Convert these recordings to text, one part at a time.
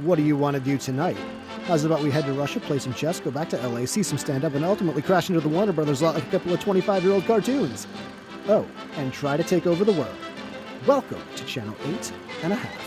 What do you want to do tonight? How's about we head to Russia, play some chess, go back to LA, see some stand-up, and ultimately crash into the Warner Brothers lot like a couple of 25-year-old cartoons? Oh, and try to take over the world. Welcome to Channel 8 and a Half.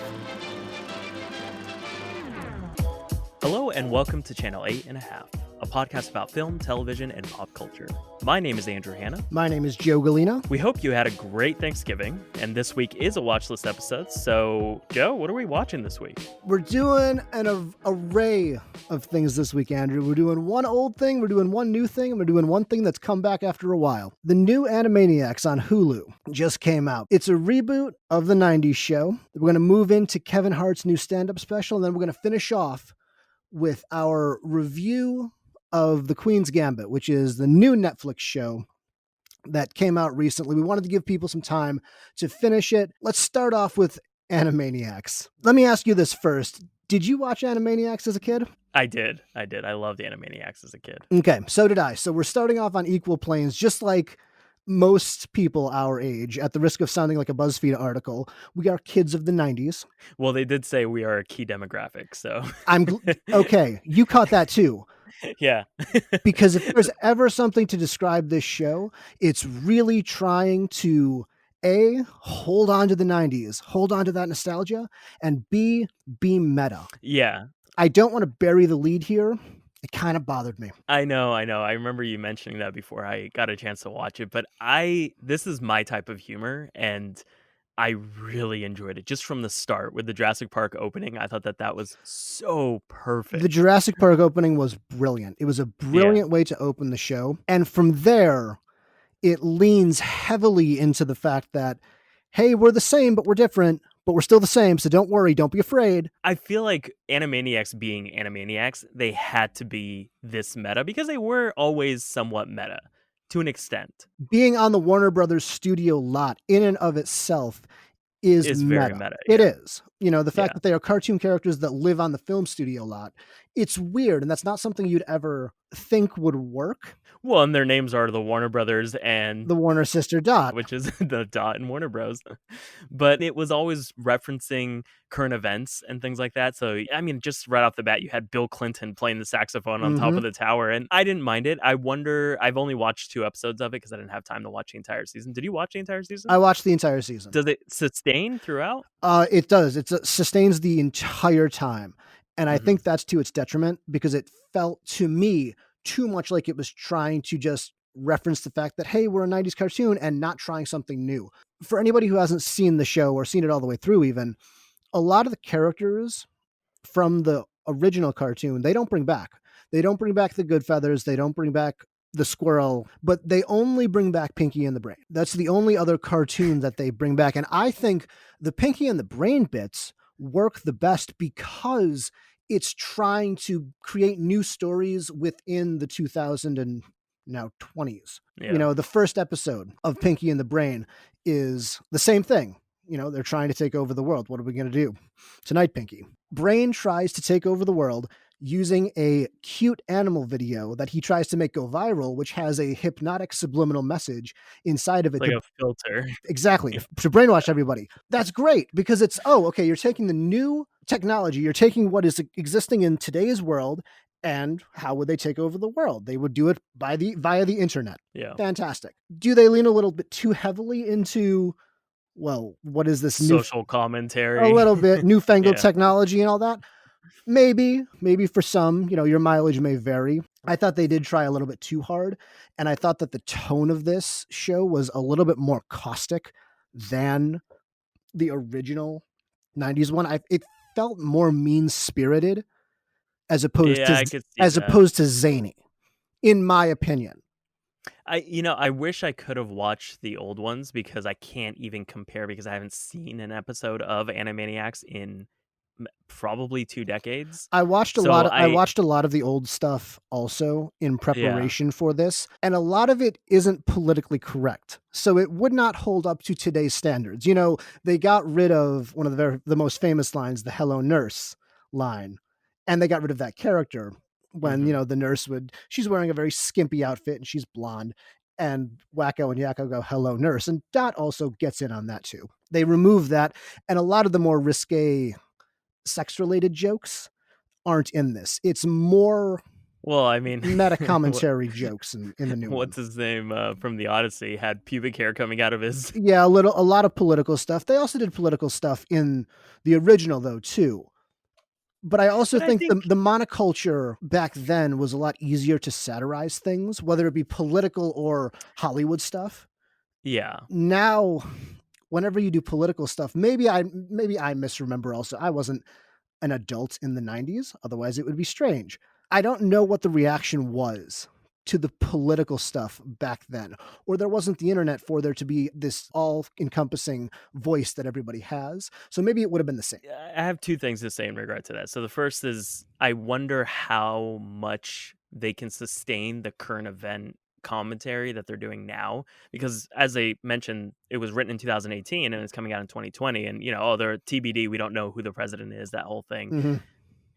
Hello and welcome to Channel 8 and a Half, a podcast about film, television, and pop culture. My name is Andrew Hanna. My name is Joe Galino. We hope you had a great Thanksgiving, and this week is a Watchlist episode. So, Joe, what are we watching this week? We're doing an array of things this week, Andrew. We're doing one old thing, we're doing one new thing, and we're doing one thing that's come back after a while. The new Animaniacs on Hulu just came out. It's a reboot of the 90s show. We're going to move into Kevin Hart's new stand-up special, and then we're going to finish off with our review of The Queen's Gambit, which is the new Netflix show that came out recently. We wanted to give people some time to finish it. Let's start off with Animaniacs. Let me ask you this first. Did you watch Animaniacs as a kid? I did. I loved Animaniacs as a kid. Okay, so did I. So we're starting off on equal planes, just like most people our age, at the risk of sounding like a BuzzFeed article. We are kids of the 90s. Well, they did say we are a key demographic, so. Okay, you caught that too. Yeah. Because if there's ever something to describe this show, it's really trying to A, hold on to the 90s, hold on to that nostalgia, and B, be meta. Yeah. I don't want to bury the lead here. It kind of bothered me. I know. I remember you mentioning that before I got a chance to watch it, but this is my type of humor, and I really enjoyed it just from the start with the Jurassic Park opening. I thought that was so perfect. The Jurassic Park opening was brilliant. It was a brilliant way to open the show. And from there, it leans heavily into the fact that, hey, we're the same, but we're different, but we're still the same. So don't worry. Don't be afraid. I feel like Animaniacs being Animaniacs, they had to be this meta because they were always somewhat meta. To an extent. Being on the Warner Brothers studio lot in and of itself is meta. Very meta. Yeah. It is. You know, the fact that they are cartoon characters that live on the film studio lot, it's weird. And that's not something you'd ever think would work. Well, and their names are the Warner Brothers and the Warner sister Dot, which is the Dot and Warner Bros. But it was always referencing current events and things like that. So, I mean, just right off the bat, you had Bill Clinton playing the saxophone on top of the tower, and I didn't mind it. I wonder, I've only watched 2 episodes of it because I didn't have time to watch the entire season. Did you watch the entire season? I watched the entire season. Does it sustain throughout? It does. It sustains the entire time. And I think that's to its detriment because it felt to me too much like it was trying to just reference the fact that, hey, we're a 90s cartoon and not trying something new. For anybody who hasn't seen the show or seen it all the way through even, a lot of the characters from the original cartoon, they don't bring back. They don't bring back the Good Feathers. They don't bring back the squirrel, but they only bring back Pinky and the Brain. That's the only other cartoon that they bring back. And I think the Pinky and the Brain bits work the best because it's trying to create new stories within the 2000 and now 20s. Yeah. You know, the first episode of Pinky and the Brain is the same thing. You know, they're trying to take over the world. What are we going to do tonight, Pinky? Brain tries to take over the world using a cute animal video that he tries to make go viral, which has a hypnotic subliminal message inside of it. Like a filter. Exactly. To brainwash everybody. That's great because it's, okay, you're taking the new technology, you're taking what is existing in today's world, and how would they take over the world? They would do it via the internet. Yeah. Fantastic. Do they lean a little bit too heavily into, well, what is this social commentary? A little bit newfangled technology and all that? Maybe for some, you know, your mileage may vary. I thought they did try a little bit too hard. And I thought that the tone of this show was a little bit more caustic than the original 90s one. It felt more mean-spirited as opposed to zany, in my opinion. I wish I could have watched the old ones because I can't even compare because I haven't seen an episode of Animaniacs in probably 2 decades. I watched a lot of the old stuff also in preparation for this, and a lot of it isn't politically correct, so it would not hold up to today's standards. You know, they got rid of one of the most famous lines, the "Hello Nurse" line, and they got rid of that character when you know the nurse she's wearing a very skimpy outfit and she's blonde, and Wacko and Yakko go, "Hello Nurse," and Dot also gets in on that too. They remove that, and a lot of the more risque sex related jokes aren't in this. It's more Well, I mean, meta what commentary jokes in the new one. what's his name, from the Odyssey had pubic hair coming out of his Yeah, a lot of political stuff. They also did political stuff in the original though too. But I also but I think think the monoculture back then was a lot easier to satirize things, whether it be political or Hollywood stuff. yeah. Now, whenever you do political stuff, maybe I misremember also. I wasn't an adult in the 90s, otherwise it would be strange. I don't know what the reaction was to the political stuff back then, or there wasn't the internet for there to be this all encompassing voice that everybody has. So maybe it would have been the same. I have two things to say in regard to that. So the first is I wonder how much they can sustain the current event commentary that they're doing now, because as I mentioned, it was written in 2018 and it's coming out in 2020, and oh, they're TBD, we don't know who the president is, that whole thing. Mhm.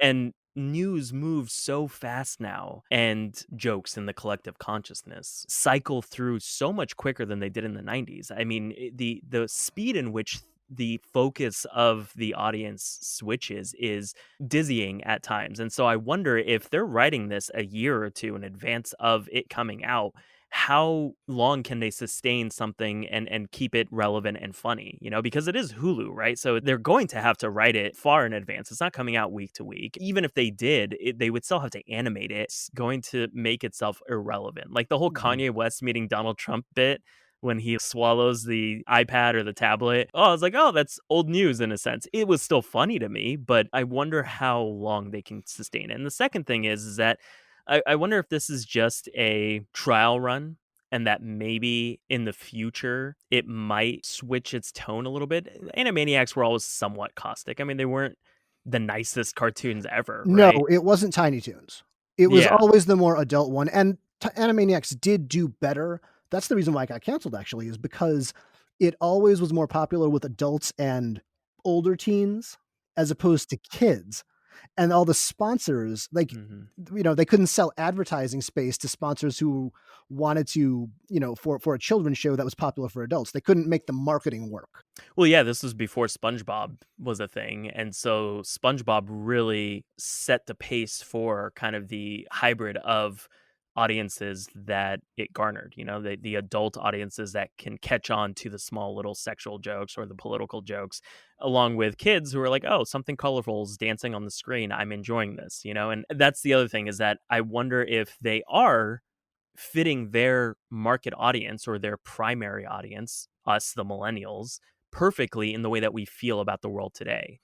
And news moves so fast now, and jokes in the collective consciousness cycle through so much quicker than they did in the 90s. I mean, the speed in which the focus of the audience switches is dizzying at times. And so I wonder if they're writing this a year or two in advance of it coming out, how long can they sustain something and keep it relevant and funny, because it is Hulu, right? So they're going to have to write it far in advance. It's not coming out week to week. Even if they did, they would still have to animate it. It's going to make itself irrelevant. Like the whole Mhm. Kanye West meeting Donald Trump bit when he swallows the iPad or the tablet. Oh, I was like, oh, that's old news in a sense. It was still funny to me, but I wonder how long they can sustain it. And the second thing is that I wonder if this is just a trial run, and that maybe in the future it might switch its tone a little bit. Animaniacs were always somewhat caustic. I mean, they weren't the nicest cartoons ever, No, right? it wasn't Tiny Toons. It was Yeah. always the more adult one, and Animaniacs did do better. That's the reason why it got canceled actually, is because it always was more popular with adults and older teens as opposed to kids. And all the sponsors, like, Mhm. they couldn't sell advertising space to sponsors who wanted to, for a children's show that was popular for adults. They couldn't make the marketing work. Well, yeah, this was before SpongeBob was a thing, and so SpongeBob really set the pace for kind of the hybrid of audiences that it garnered. The adult audiences that can catch on to the small little sexual jokes or the political jokes, along with kids who are like, "Oh, something colorful is dancing on the screen. I'm enjoying this." And that's the other thing, is that I wonder if they are fitting their market audience or their primary audience, us, the millennials, perfectly in the way that we feel about the world today.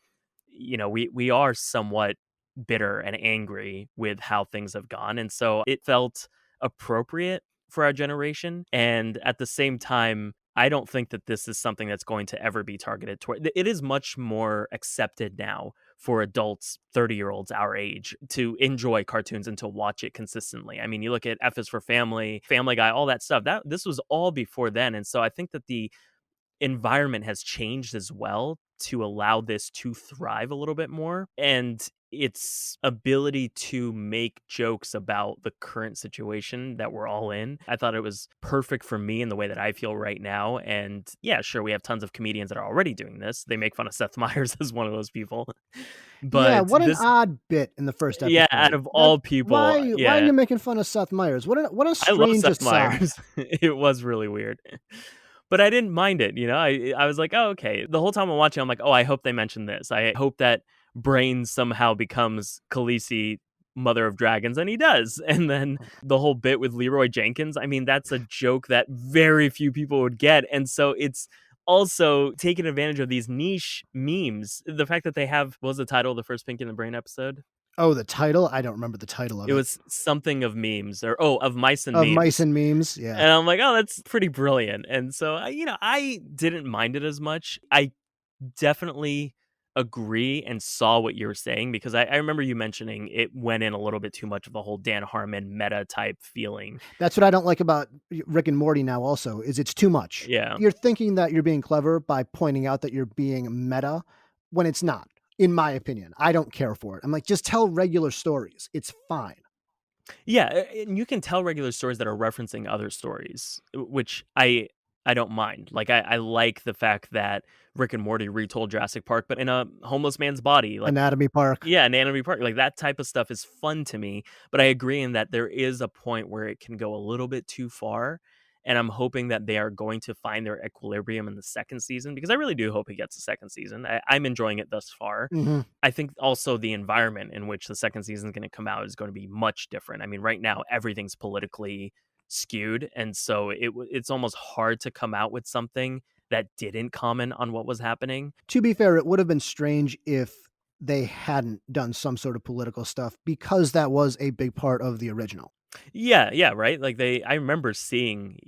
We are somewhat bitter and angry with how things have gone. And so it felt appropriate for our generation. And at the same time, I don't think that this is something that's going to ever be targeted toward. It is much more accepted now for adults, 30-year-olds our age, to enjoy cartoons and to watch it consistently. I mean, you look at F is for Family, Family Guy, all that stuff. This was all before then. And so I think that the environment has changed as well to allow this to thrive a little bit more, and its ability to make jokes about the current situation that we're all in. I thought it was perfect for me in the way that I feel right now. And yeah, sure, we have tons of comedians that are already doing this. They make fun of Seth Meyers as one of those people. Yeah, But what an this, odd bit in the first yeah, out episode. of That all people, why are yeah, you making fun of Seth Meyers? What a I love strange Seth aside. Meyers. It was really weird. But I didn't mind it, I was like, "Oh, okay." The whole time I'm watching, I'm like, "Oh, I hope they mention this. I hope that Brain somehow becomes Khaleesi, Mother of Dragons," and he does. And then the whole bit with Leroy Jenkins, I mean, that's a joke that very few people would get, and so it's also taking advantage of these niche memes. The fact that they have, what was the title of the first Pinky and the Brain episode? Oh, the title? I don't remember the title of It it. was something of memes, or, of mice and Of Mice memes. and Memes, yeah. And I'm like, "Oh, that's pretty brilliant." And so, I didn't mind it as much. I definitely agree and saw what you were saying, because I remember you mentioning it went in a little bit too much of the whole Dan Harmon meta type feeling. That's what I don't like about Rick and Morty now also, is it's too much. Yeah. You're thinking that you're being clever by pointing out that you're being meta when it's not, in my opinion. I don't care for it. I'm like, just tell regular stories. It's fine. Yeah, and you can tell regular stories that are referencing other stories, which I I don't mind. Like, I like the fact that Rick and Morty retold Jurassic Park, but in a homeless man's body, like Anatomy Park. yeah, Anatomy Park, like, that type of stuff is fun to me, but I agree in that there is a point where it can go a little bit too far, and I'm hoping that they are going to find their equilibrium in the 2nd season, because I really do hope it gets a 2nd season. I'm enjoying it thus far. Hmm. I think also the environment in which the 2nd season is gonna come out is gonna be much different. I mean, right now, everything's politically skewed, and so it's almost hard to come out with something that didn't comment on what was happening. To be fair, it would have been strange if they hadn't done some sort of political stuff because that was a big part of the original. Yeah, yeah, right? Like, I remember seeing,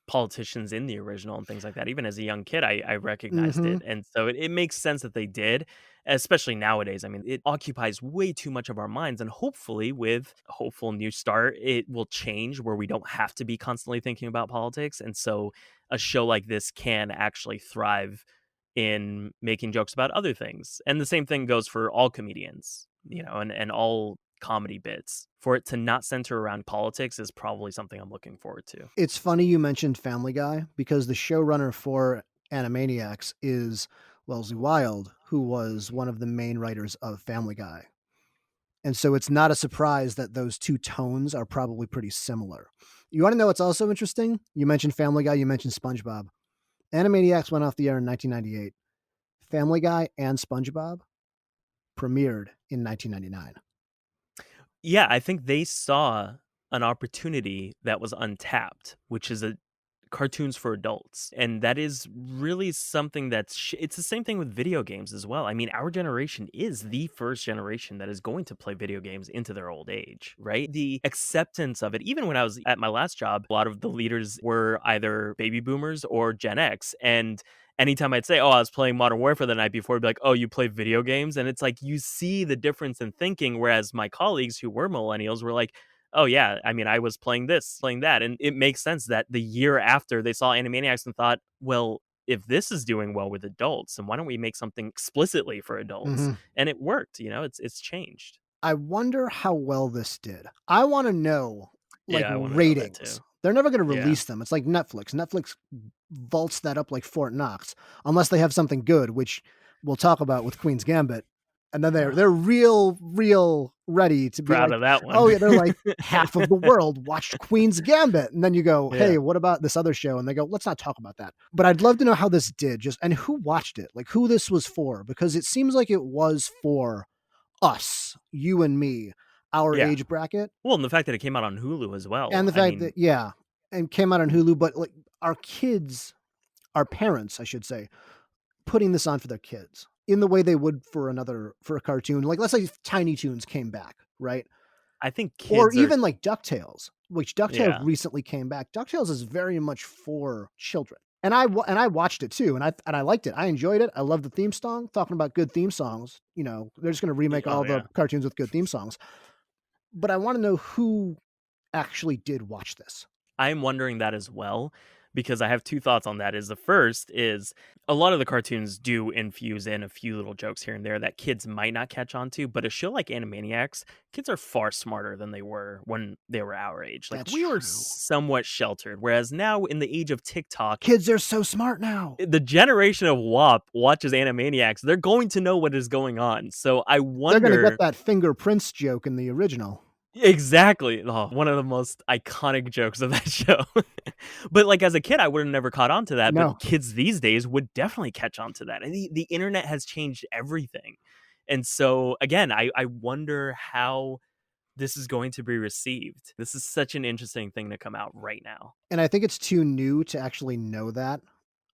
politicians in the original and things like that. Even as a young kid, I recognized Hmm. it, and so it makes sense that they did, especially nowadays. I mean, it occupies way too much of our minds, and hopefully, with a hopeful new start, it will change where we don't have to be constantly thinking about politics, and so a show like this can actually thrive in making jokes about other things, and the same thing goes for all comedians, and all comedy bits. For it to not center around politics is probably something I'm looking forward to. It's funny you mentioned Family Guy because the showrunner for Animaniacs is Wellesley Wild, who was one of the main writers of Family Guy. And so it's not a surprise that those two tones are probably pretty similar. You want to know what's also interesting? You mentioned Family Guy, you mentioned SpongeBob. Animaniacs went off the air in 1998. Family Guy and SpongeBob premiered in 1999. Yeah, I think they saw an opportunity that was untapped, which is a cartoons for adults. And that is really something it's the same thing with video games as well. I mean, our generation is the first generation that is going to play video games into their old age, right? The acceptance of it, even when I was at my last job, a lot of the leaders were either baby boomers or Gen X. And anytime I'd say, "Oh, I was playing Modern Warfare the night before," it'd be like, "Oh, you play video games?" And it's like you see the difference in thinking, whereas my colleagues who were millennials were like, "Oh yeah, I mean, I was playing this, playing that," and it makes sense that the year after they saw Animaniacs and thought, "Well, if this is doing well with adults, then why don't we make something explicitly for adults?" Mhm. And it worked. It's changed. I wonder how well this did. I want to know, like, Yeah, I want to know that ratings. too. They're never going to Yeah. release them. It's like Netflix. Netflix vaults that up like Fort Knox, unless they have something good, which we'll talk about with Queen's Gambit. And then they're real ready to be Proud like, of that oh one. yeah, they're like half of the world watched Queen's Gambit, and then you go, Yeah. hey, what about this other show? And they go, let's not talk about that. But I'd love to know how this did, just and who watched it, like who this was for, because it seems like it was for us, you and me, our Yeah. age bracket, Well, and the fact that it came out on Hulu as and well. the I fact mean, that yeah, and came out on Hulu, but like our kids, our parents, I should say, putting this on for their kids in the way they would for a cartoon. Like let's say Tiny Toons came back, right? I think Or kids are even like DuckTales, which DuckTales yeah. recently came back. DuckTales is very much for children. And I watched it too, and I liked it. I enjoyed it. I love the theme song. Talking about good theme songs, they're just going to remake Oh all the yeah. cartoons with good theme songs. But I want to know who actually did watch this. I'm wondering that as well because I have two thoughts on that. Is the first is a lot of the cartoons do infuse in a few little jokes here and there that kids might not catch on to, but a show like Animaniacs, kids are far smarter than they were when they were our age. Like That's we were true. somewhat sheltered, whereas now in the age of TikTok, Kids are so smart now. the generation of WAP watches Animaniacs, they're going to know what is going on. So I They're going to get wonder that fingerprints joke in the original. exactly. Oh, one of the most iconic jokes of that show. But, like, as a kid, I would have never caught on to that, but No. kids these days would definitely catch on to that, and the internet has changed everything. And so, again, I wonder how this is going to be received. This is such an interesting thing to come out right now. And I think it's too new to actually know that.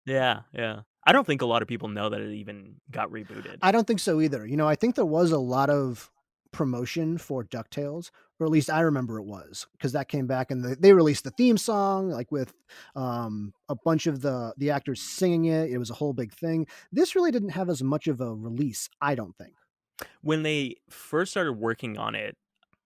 Yeah, yeah. I don't think a lot of people know that it even got rebooted. I don't think so either. I think there was a lot of promotion for DuckTales, or at least I remember it was, because that came back and they released the theme song, like with a bunch of the actors singing it. It was a whole big thing. This really didn't have as much of a release, I don't think. When they first started working on it,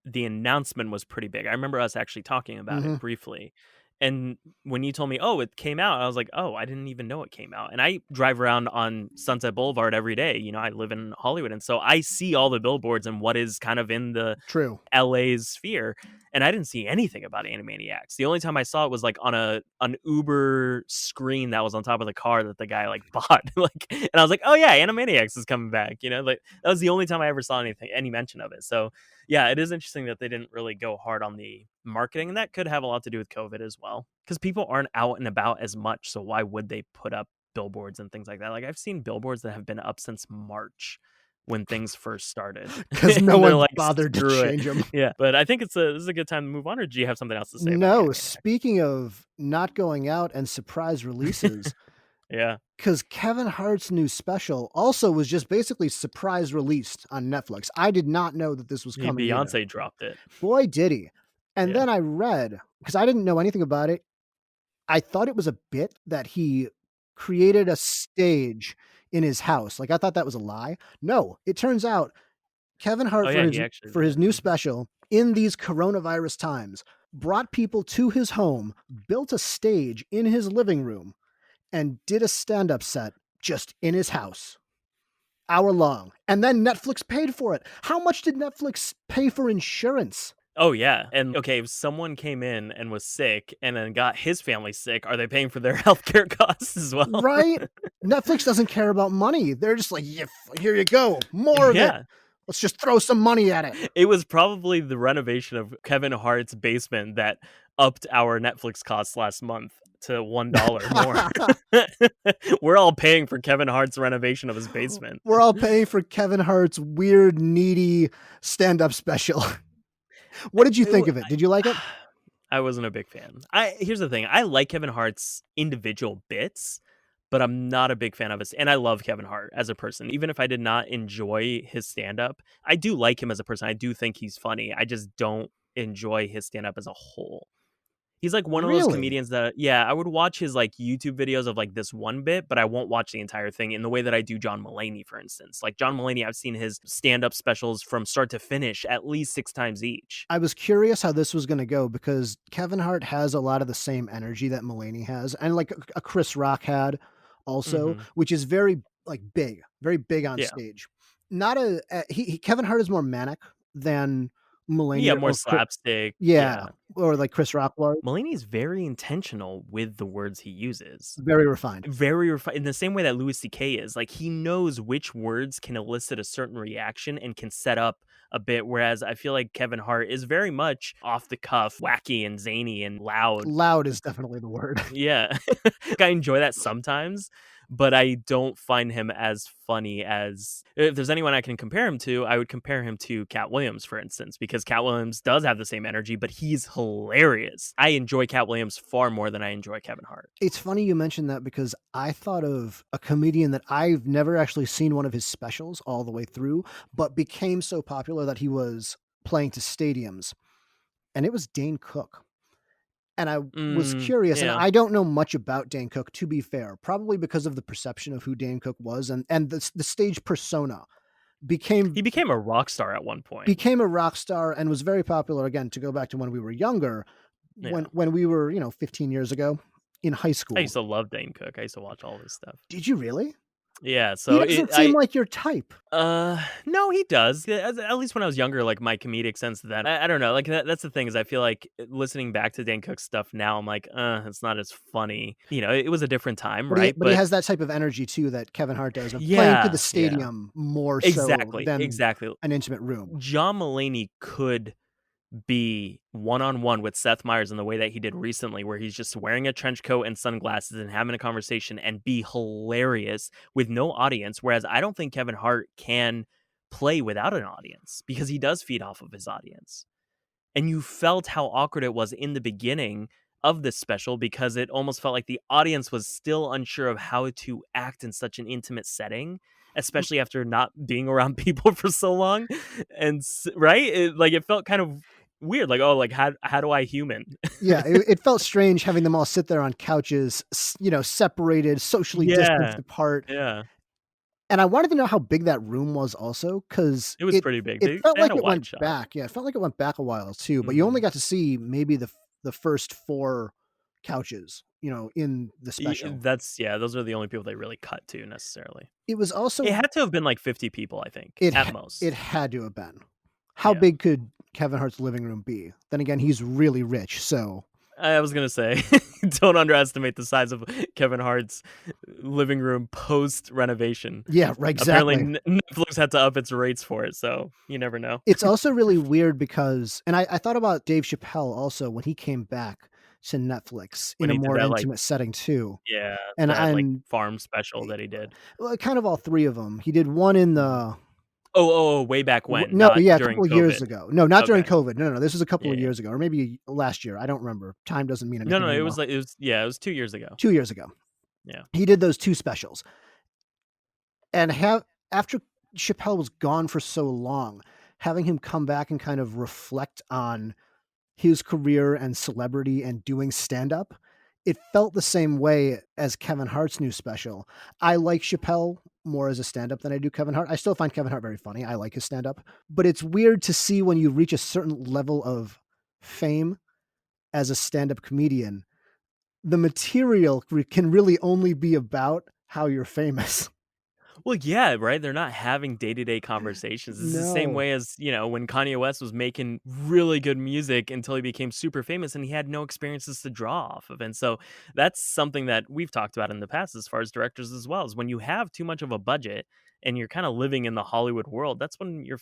the announcement was pretty big. I remember us actually talking about Hmm. it briefly. And when you told me, "Oh, it came out," I was like, "Oh, I didn't even know it came out." And I drive around on Sunset Boulevard every day. I live in Hollywood, and so I see all the billboards and what is kind of in the True. LA's sphere, and I didn't see anything about Animaniacs. The only time I saw it was like on an Uber screen that was on top of the car that the guy like bought. Like, and I was like, "Oh yeah, Animaniacs is coming back." Like that was the only time I ever saw any mention of it. So yeah, it is interesting that they didn't really go hard on the marketing, and that could have a lot to do with COVID as well, because people aren't out and about as much. So why would they put up billboards and things like that? Like I've seen billboards that have been up since March when things first started, Because no and they're one like, bothered to screw it. change them. Yeah, but I think this is a good time to move on. Or do you have something else to say about No, Animaniacs? speaking of not going out and surprise releases, Yeah, because Kevin Hart's new special also was just basically surprise released on Netflix. I did not know that this was coming either. Beyonce dropped it. Boy, did he. And Yeah, then I read, because I didn't know anything about it, I thought it was a bit that he created a stage in his house. Like, I thought that was a lie. No, it turns out Kevin oh Hart yeah, he actually for did his it. new Mhm. special in these coronavirus times brought people to his home, built a stage in his living room, and did a stand-up set just in his house, hour long. And then Netflix paid for it. How much did Netflix pay for insurance? Oh yeah, and okay, if someone came in and was sick and then got his family sick, are they paying for their healthcare costs as well? Right? Netflix doesn't care about money. They're just like, "Yeah, here you go, more of it. Yeah. Let's just throw some money at it." It was probably the renovation of Kevin Hart's basement that upped our Netflix costs last month to $1 more. We're all paying for Kevin Hart's renovation of his basement. We're all paying for Kevin Hart's weird, needy stand-up special. What did you It wa think of it? Did you like it? I wasn't a big fan. Here's the thing, I like Kevin Hart's individual bits, but I'm not a big fan of his, and I love Kevin Hart as a person. Even if I did not enjoy his stand-up, I do like him as a person. I do think he's funny. I just don't enjoy his stand-up as a whole. He's like one of those Really? comedians that, yeah, I would watch his like YouTube videos of like this one bit, but I won't watch the entire thing in the way that I do John Mulaney, for instance. Like John Mulaney, I've seen his stand-up specials from start to finish at least 6 times each. I was curious how this was gonna go because Kevin Hart has a lot of the same energy that Mulaney has, and like a Chris Rock had also, Hmm. which is very, like, big, very big on Yeah. stage. Not he Kevin Hart is more manic than Yeah, Mulaney more or Chris. slapstick. Yeah, Yeah. or like Chris Rock was. Mulaney's very intentional with the words he uses. Very refined. Very refined in the same way that Louis CK is. Like he knows which words can elicit a certain reaction and can set up a bit. Whereas I feel like Kevin Hart is very much off the cuff, wacky and zany and loud. Loud is definitely the word. Yeah. I enjoy that sometimes, but I don't find him as funny as, if there's anyone I can compare him to, I would compare him to Cat Williams, for instance, because Cat Williams does have the same energy, but he's hilarious. I enjoy Cat Williams far more than I enjoy Kevin Hart. It's funny you mentioned that because I thought of a comedian that I've never actually seen one of his specials all the way through, but became so popular that he was playing to stadiums, and it was Dane Cook. And I was curious, and Yeah. I don't know much about Dane Cook, to be fair, probably because of the perception of who Dane Cook was and the stage persona became He became a rock star at one point. became a rock star and was very popular, again, to go back to when we were younger, Yeah. when we were, 15 years ago in high I school. used to love Dane Cook. I used to watch all his stuff. Did you really? Yeah, He so doesn't seem like your type. no, he does. Yeah, at least when I was younger, like my comedic sense of that. I don't know. Like that's the thing is, I feel like listening back to Dan Cook's stuff now, I'm like, it's not as funny. It was a different time, But he right? but he But has that type of energy too that Kevin Hart does of playing to the yeah, yeah, stadium more so exactly, than exactly. an intimate room. John Mulaney could be one on one with Seth Meyers in the way that he did recently, where he's just wearing a trench coat and sunglasses and having a conversation and be hilarious with no audience. Whereas I don't think Kevin Hart can play without an audience because he does feed off of his audience. And you felt how awkward it was in the beginning of this special because it almost felt like the audience was still unsure of how to act in such an intimate setting, especially after not being around people for so long. And right, it felt kind of weird, like, oh, like how do I human? Yeah, it felt strange having them all sit there on couches, separated, socially distanced Yeah, apart. yeah, And I wanted to know how big that room was also, because it was it pretty big. it They felt they had like a it wide went shot. back. Yeah, it felt like it went back a while too, but you Hmm. only got to see maybe the first 4 couches, in the special. Those are the only people they really cut to necessarily. It was It also had to have been like 50 people, I think, it at ha- it most. had to have been. How Yeah. big could Kevin Hart's living room be? Then again, he's really rich, so I was gonna say, don't underestimate the size of Kevin Hart's living room post renovation. yeah, right, Apparently, exactly. Netflix had to up its rates for it, so you never know. It's also really weird because, and I thought about Dave Chappelle also when he came back to Netflix in When a he did more that, like, intimate setting too. yeah, And that like and farm special that he did. well, kind of all three of them. He did one in Mhm. the Oh, way back when, no, not yeah, a during couple of years COVID. ago. No, not during Okay, COVID. No, this was a couple of yeah. years ago, or maybe last year. I don't remember. Time doesn't mean No, anything no, anymore. it was 2 years ago. 2 years ago, Yeah. he did those two specials, and have after Chappelle was gone for so long, having him come back and kind of reflect on his career and celebrity and doing stand up, it felt the same way as Kevin Hart's new special. I like Chappelle more as a stand up than I do Kevin Hart. I still find Kevin Hart very funny. I like his stand up, but it's weird to see when you reach a certain level of fame as a stand up comedian, the material can really only be about how you're famous. Well, yeah, right? They're not having day-to-day conversations. It's the same No. way as, when Kanye West was making really good music until he became super famous and he had no experiences to draw off of. And so that's something that we've talked about in the past as far as directors as well, is when you have too much of a budget and you're kind of living in the Hollywood world, that's when your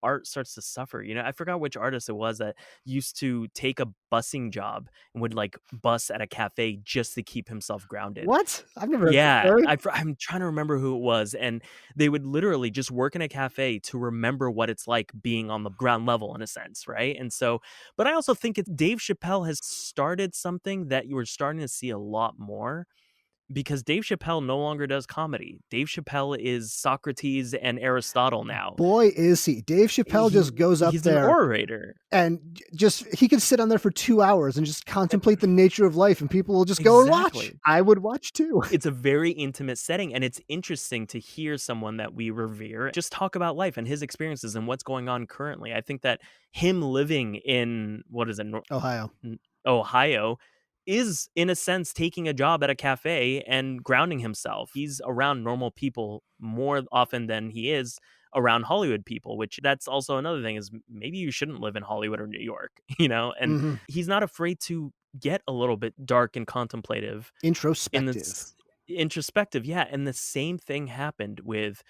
art starts to suffer. I forgot which artist it was that used to take a busing job and would like bus at a cafe just to keep himself grounded. What? I've never heard this Yeah, story. I'm trying to remember who it was, and they would literally just work in a cafe to remember what it's like being on the ground level in a sense, right? And so, but I also think Dave Chappelle has started something that you are starting to see a lot more because Dave Chappelle no longer does comedy. Dave Chappelle is Socrates and Aristotle now. Boy, is he. Dave Chappelle just goes up He's an there orator. and just he could sit on there for 2 hours and just contemplate the nature of life, and people will just go and watch. Exactly. I would watch too. It's a very intimate setting, and it's interesting to hear someone that we revere just talk about life and his experiences and what's going on currently. I think that him living in what is it, Ohio. Ohio, is in a sense taking a job at a cafe and grounding himself. He's around normal people more often than he is around Hollywood people, which that's also another thing is maybe you shouldn't live in Hollywood or New York, and Mhm. he's not afraid to get a little bit dark and contemplative in Introspective. this introspective. Yeah, and the same thing happened with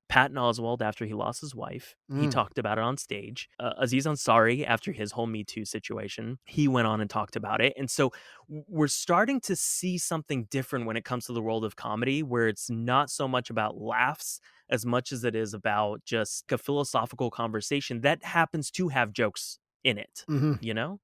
Patton Oswalt after he lost his wife. He Mm. talked about it on stage. Aziz Ansari, after his whole Me Too situation, he went on and talked about it. And so we're starting to see something different when it comes to the world of comedy, where it's not so much about laughs as much as it is about just a philosophical conversation that happens to have jokes in it, Mhm. you know?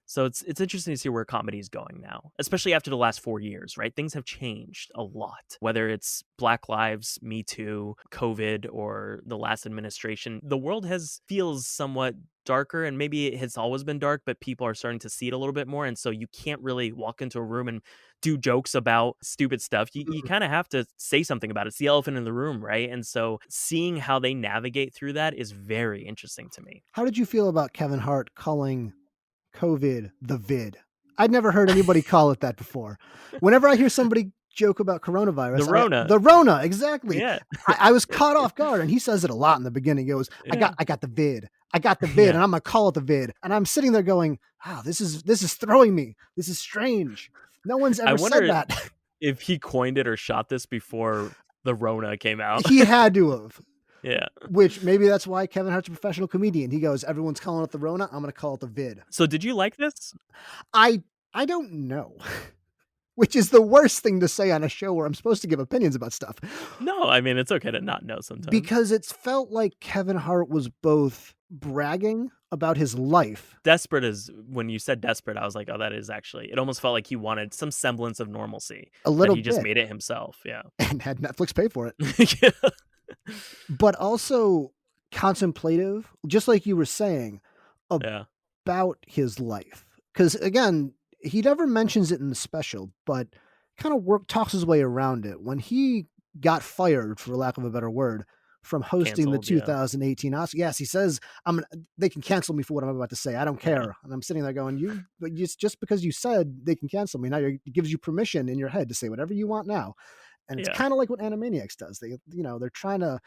So it's interesting to see where comedy is going now, especially after the last 4 years, right? Things have changed a lot. Whether it's Black Lives, Me Too, COVID, or the last administration, the world feels somewhat darker, and maybe it has always been dark, but people are starting to see it a little bit more. And so you can't really walk into a room and do jokes about stupid stuff. You Mhm. kind of have to say something about it. It's the elephant in the room, right? And so seeing how they navigate through that is very interesting to me. How did you feel about Kevin Hart calling COVID the vid? I'd never heard anybody call it that before. Whenever I hear somebody joke about The coronavirus, Rona. the Rona, exactly. Yeah. I was caught off guard, and he says it a lot in the beginning. He goes, Yeah. I got the vid. I got the vid, Yeah. and I'm gonna call it the vid. And I'm sitting there going, wow, this is throwing me. This is strange. No one's I ever said wonder that. if he coined it or shot this before the Rona came out. He had to have. Yeah. Which maybe that's why Kevin Hart's a professional comedian. He goes, everyone's calling it the Rona. I'm gonna call it the vid. So did you like this? I I don't know. Which is the worst thing to say on a show where I'm supposed to give opinions about stuff. No, I mean, it's okay to not know sometimes. Because it's felt like Kevin Hart was both bragging about his life. Desperate is when you said desperate, I was like, oh, that is actually, it almost felt like he wanted some semblance of normalcy, A that little he just bit. mait it himself. Yeah. And had Netflix pay for it. Yeah. But also contemplative, just like you were saying, Yeah. about his life. Because again, he never mentions it in the special, but kind of talks his way around it. When he got fired, for lack of a better word, from hosting the Canceled, yeah. 2018 Oscars. Yes, he says they can cancel me for what I'm about to say. I don't Yeah. care. And I'm sitting there going, but just because you said they can cancel me, now it gives you permission in your head to say whatever you want now. And it's Yeah. kind of like what Animaniacs does. They're trying to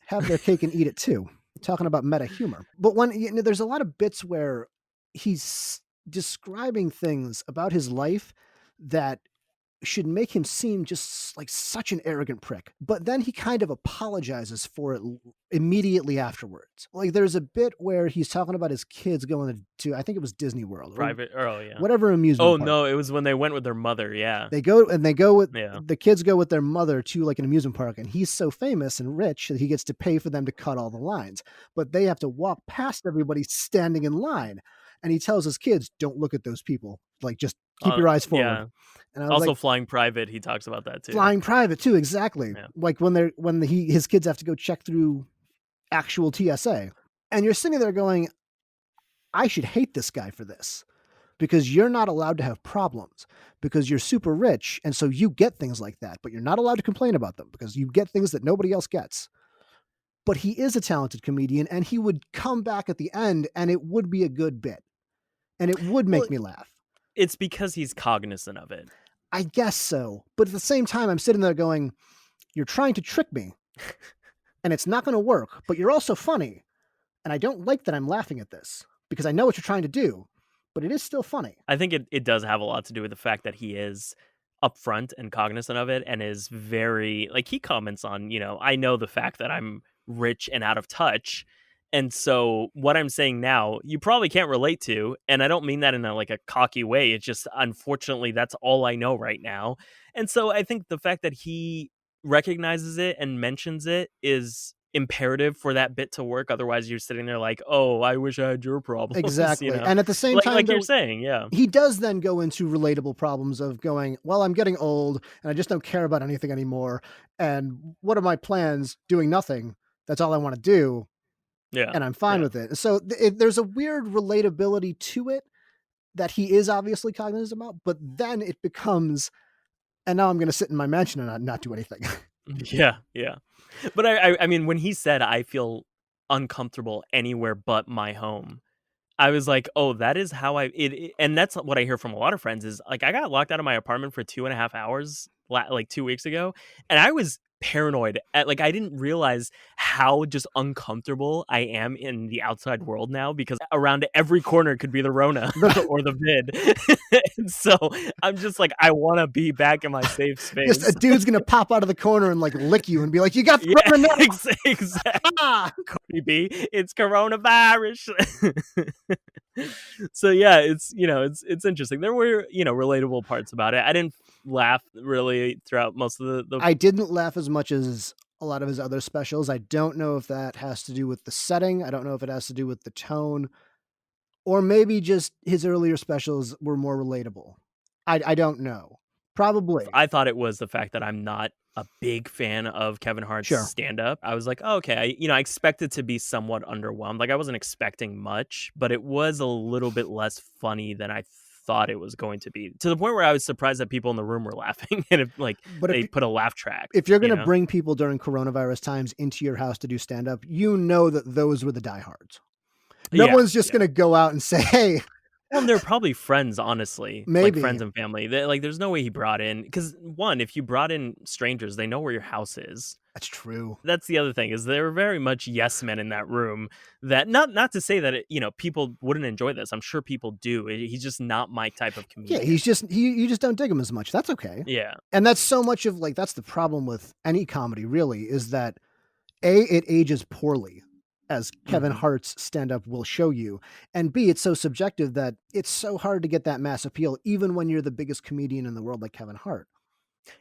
have their cake and eat it too. Talking about meta humor. But there's a lot of bits where he's describing things about his life that should make him seem just like such an arrogant prick. But then he kind of apologizes for it immediately afterwards. Like there's a bit where he's talking about his kids going to I think it was Disney World or Private oh, yeah. whatever amusement Oh, park. no, it was when they went with their mother, yeah. They go with Yeah. the kids go with their mother to like an amusement park, and he's so famous and rich that he gets to pay for them to cut all the lines. But they have to walk past everybody standing in line. And he tells his kids, "Don't look at those people. Like just keep your eyes forward." Yeah. And I was Also like, flying private, he talks about that too. flying private too, exactly. Yeah. Like his kids have to go check through actual TSA. And you're sitting there going, I should hate this guy for this. Because you're not allowed to have problems because you're super rich. And so you get things like that, but you're not allowed to complain about them because you get things that nobody else gets. But he is a talented comedian and he would come back at the end and it would be a good bit and it would make me laugh. It's because he's cognizant of it. I guess so. But at the same time, I'm sitting there going, you're trying to trick me and it's not going to work, but you're also funny. And I don't like that I'm laughing at this because I know what you're trying to do. But it is still funny. I think it does have a lot to do with the fact that he is upfront and cognizant of it and is very, like, he comments on, I know the fact that I'm rich and out of touch. And so what I'm saying now, you probably can't relate to. And I don't mean that in a cocky way. It's just, unfortunately, that's all I know right now. And so I think the fact that he recognizes it and mentions it is imperative for that bit to work. Otherwise, you're sitting there like, oh, I wish I had your problems. Exactly. And at the same time, like you're saying, yeah. He does then go into relatable problems of going, well, I'm getting old and I just don't care about anything anymore. And what are my plans? Doing nothing. That's all I want to do. Yeah. And I'm fine with it. So there's a weird relatability to it that he is obviously cognizant about, but then it becomes, and now I'm going to sit in my mansion and not do anything. Yeah. Yeah. But I mean, when he said, I feel uncomfortable anywhere but my home, I was like, oh, that is how and that's what I hear from a lot of friends is like, I got locked out of my apartment for 2.5 hours, like 2 weeks ago. And I was paranoid I didn't realize how just uncomfortable I am in the outside world now because around every corner could be the Rona or the vid. And so I'm just like, I want to be back in my safe space. Just a dude's going to pop out of the corner and lick you and be like, you got the Rona now. Exactly. Cardi B, it's coronavirus. So yeah, it's it's interesting. There were relatable parts about it. I didn't laugh really throughout most of the I didn't laugh as much as a lot of his other specials. I don't know if that has to do with the setting. I don't know if it has to do with the tone, or maybe just his earlier specials were more relatable. I don't know. Probably. I thought it was the fact that I'm not a big fan of Kevin Hart's stand-up. I was like, oh, okay, I expected to be somewhat underwhelmed. Like I wasn't expecting much, but it was a little bit less funny than I thought it was going to be, to the point where I was surprised that people in the room were laughing and they put a laugh track. If you're going to bring people during coronavirus times into your house to do stand-up, that those were the diehards. No one's just going to go out and say, hey. Well, they're probably friends, honestly. Maybe. Like friends and family. There's no way he brought in, because one, if you brought in strangers, they know where your house is. That's true. That's the other thing, is there were very much yes men in that room. That not to say that people wouldn't enjoy this. I'm sure people do. He's just not my type of comedian. Yeah, you just don't dig him as much. That's okay. Yeah. And that's so much of that's the problem with any comedy, really, is that it ages poorly, as Kevin Hart's stand-up will show you, and B, it's so subjective that it's so hard to get that mass appeal, even when you're the biggest comedian in the world like Kevin Hart.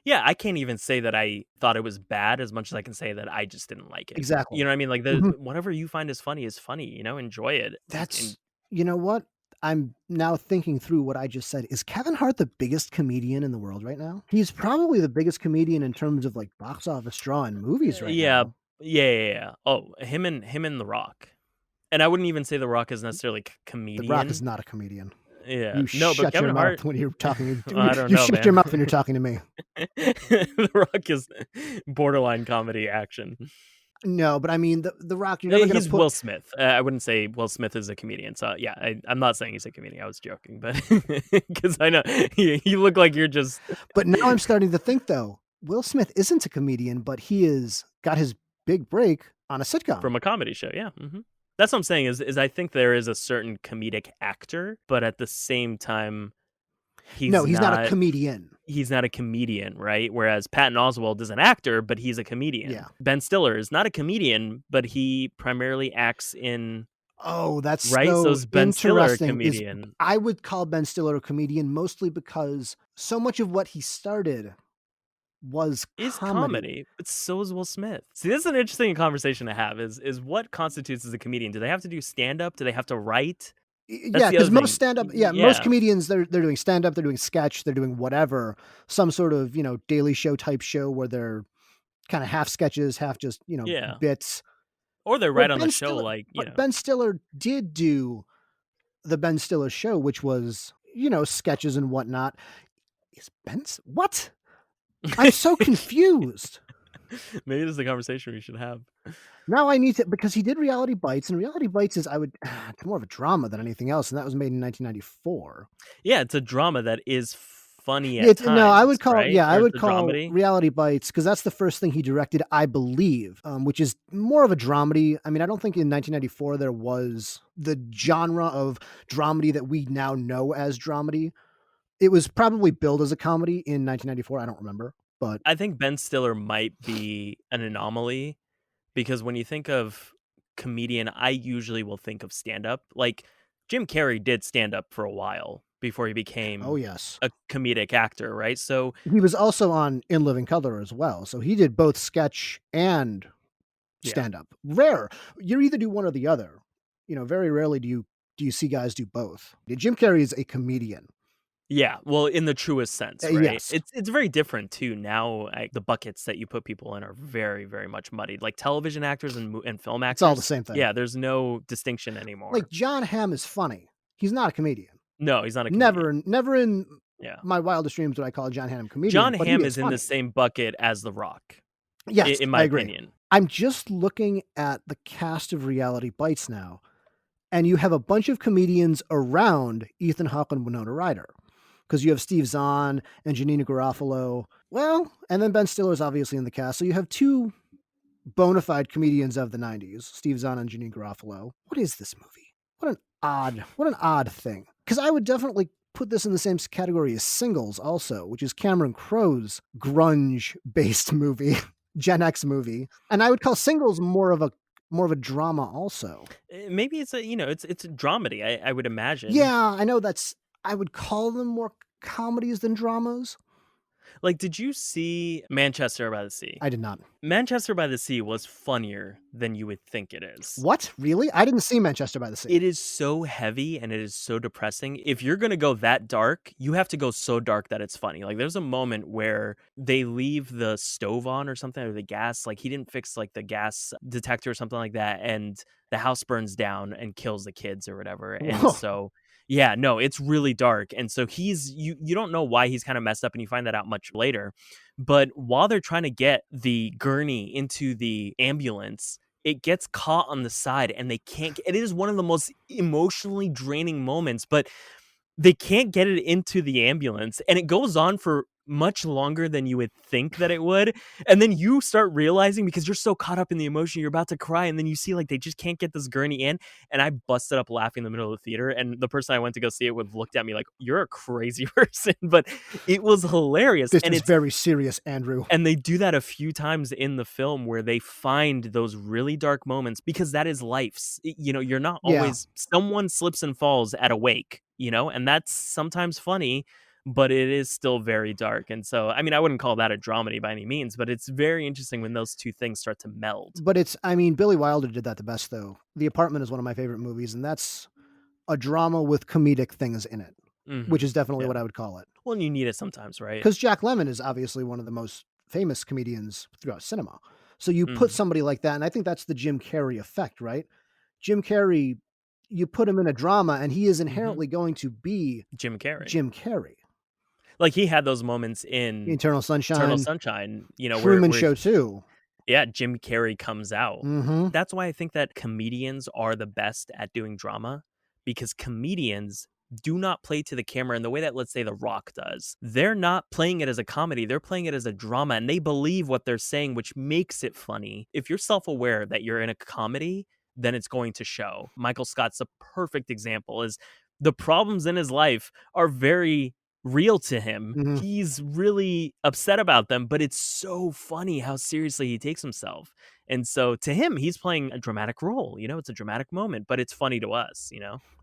Yeah, I can't even say that I thought it was bad as much as I can say that I just didn't like it. Exactly. You know what I mean? Like, whatever you find is funny, enjoy it. You know what? I'm now thinking through what I just said. Is Kevin Hart the biggest comedian in the world right now? He's probably the biggest comedian in terms of box office draw in movies right now. Yeah. Oh, him and The Rock. And I wouldn't even say The Rock is necessarily comedian. The Rock is not a comedian. Yeah. But Kevin Hart, when you're talking, I don't you know, shut man. your mouth when you're talking to me. The Rock is borderline comedy action. No, but I mean, the Rock, you're never gonna He's put. Will Smith. I wouldn't say Will Smith is a comedian. So yeah, I'm not saying he's a comedian. I was joking, but because I know you look like you're just But now I'm starting to think though, Will Smith isn't a comedian, but he is got his big break on a sitcom. from a comedy show. Yeah, that's what I'm saying. Is I think there is a certain comedic actor, but at the same time, No, he's he's not a not comedian. he's not a comedian, right? Whereas Patton Oswalt is an actor, but he's a comedian. Yeah. Ben Stiller is not a comedian, but he primarily acts in Oh, that's right. So so is Ben Stiller a interesting. Is comedian? I would call Ben Stiller a comedian mostly because so much of what he started was Is comedy. comedy, but so is Will Smith. See, this is an interesting conversation to have. Is what constitutes as a comedian? Do they have to do stand up? Do they have to write? That's Yeah, the because other most thing. stand-up, yeah, most Yeah, comedians they're doing stand-up, they're doing sketch, they're doing whatever, some sort of, Daily Show type show where they're kinda half sketches, half just, yeah. bits. Or they're right But on the Ben show, Stiller like but Ben Stiller did do the Ben Stiller Show, which was, sketches and whatnot. Is Ben S what? I'm so confused. maybe this is a conversation we should have. Now I need to because he did Reality Bites, and Reality Bites is it's more of a drama than anything else, and that was made in 1994. Yeah, it's a drama that is funny at It's no, I times, would call right? yeah, I Or it's would a call dramedy. Reality Bites because that's the first thing he directed, I believe, which is more of a dramedy. I mean, I don't think in 1994 there was the genre of dramedy that we now know as dramedy. It was probably billed as a comedy in 1994, I don't remember, but I think Ben Stiller might be an anomaly because when you think of comedian, I usually will think of stand up. Like Jim Carrey did stand up for a while before he oh, became yes. a comedic actor, right? So He was also on In Living Color as well, so he did both sketch and yeah. stand-up. Rare. You either do one or the other. Very rarely do you see guys do both. Jim Carrey is a comedian. Yeah, well, in the truest sense, right? Yes. It's very different too now. The buckets that you put people in are very, very much muddied. Like television actors and film It's all the actors, same thing. yeah, there's no distinction Like, anymore. John Hamm is funny. He's not a comedian. No, he's not a comedian. Never in Yeah, my wildest dreams would I call John Hamm a comedian, John but he Hamm is is in the funny. same bucket as The Rock, Yes, in my I agree. opinion. I'm just looking at the cast of Reality Bites now, and you have a bunch of comedians around Ethan Hawke and Winona Ryder. Because you have Steve Zahn and Janina Garofalo. Well, and then Ben Stiller's obviously in the cast. So you have two bona fide comedians of the 90s, Steve Zahn and Janine Garofalo. What is this movie? What an odd thing. Because I would definitely put this in the same category as Singles also, which is Cameron Crowe's grunge-based movie, Gen X movie. And I would call Singles more of a drama also. Maybe it's it's a dramedy. I would imagine. Yeah, I know I would call them more comedies than dramas. Like, did you see Manchester by the Sea? I did not. Manchester by the Sea was funnier than you would think it is. What? Really? I didn't see Manchester by the Sea. It is so heavy and it is so depressing. If you're going to go that dark, you have to go so dark that it's funny. Like there's a moment where they leave the stove on or something, or the gas, like he didn't fix like the gas detector or something like that, and the house burns down and kills the kids or whatever. And Whoa. so yeah, no, it's really dark. And so you don't know why he's kind of messed up, and you find that out much later. But while they're trying to get the gurney into the ambulance, it gets caught on the side and they can't. It is one of the most emotionally draining moments, but they can't get it into the ambulance, and it goes on for much longer than you would think that it would. And then you start realizing, because you're so caught up in the emotion, you're about to cry, and then you see like they just can't get this gurney in. And I busted up laughing in the middle of the theater, and the person I went to go see it with looked at me like, you're a crazy person. But it was hilarious. This And is it's very serious, Andrew. and they do that a few times in the film where they find those really dark moments, because that is life. You're not Yeah. always, someone slips and falls at a wake, and that's sometimes funny, but it is still very dark. And so, I mean, I wouldn't call that a dramedy by any means, but it's very interesting when those two things start to meld. But Billy Wilder did that the best, though. The Apartment is one of my favorite movies, and that's a drama with comedic things in it, which is definitely Yeah. what I would call it. Well, and you need it sometimes, right? Because Jack Lemmon is obviously one of the most famous comedians throughout cinema. So you put somebody like that, and I think that's the Jim Carrey effect, right? Jim Carrey, you put him in a drama, and he is inherently going to be Jim Carrey. Jim Carrey. Like he had those moments in Eternal Sunshine, Eternal Sunshine, Truman where Show too. Yeah, Jim Carrey comes out. Mhm. That's why I think that comedians are the best at doing drama, because comedians do not play to the camera in the way that, let's say, The Rock does. They're not playing it as a comedy, they're playing it as a drama, and they believe what they're saying, which makes it funny. If you're self-aware that you're in a comedy, then it's going to show. Michael Scott's a perfect example. Is the problems in his life are very real to him. Mhm. He's really upset about them, but it's so funny how seriously he takes himself. And so to him, he's playing a dramatic role. It's a dramatic moment, but it's funny to us.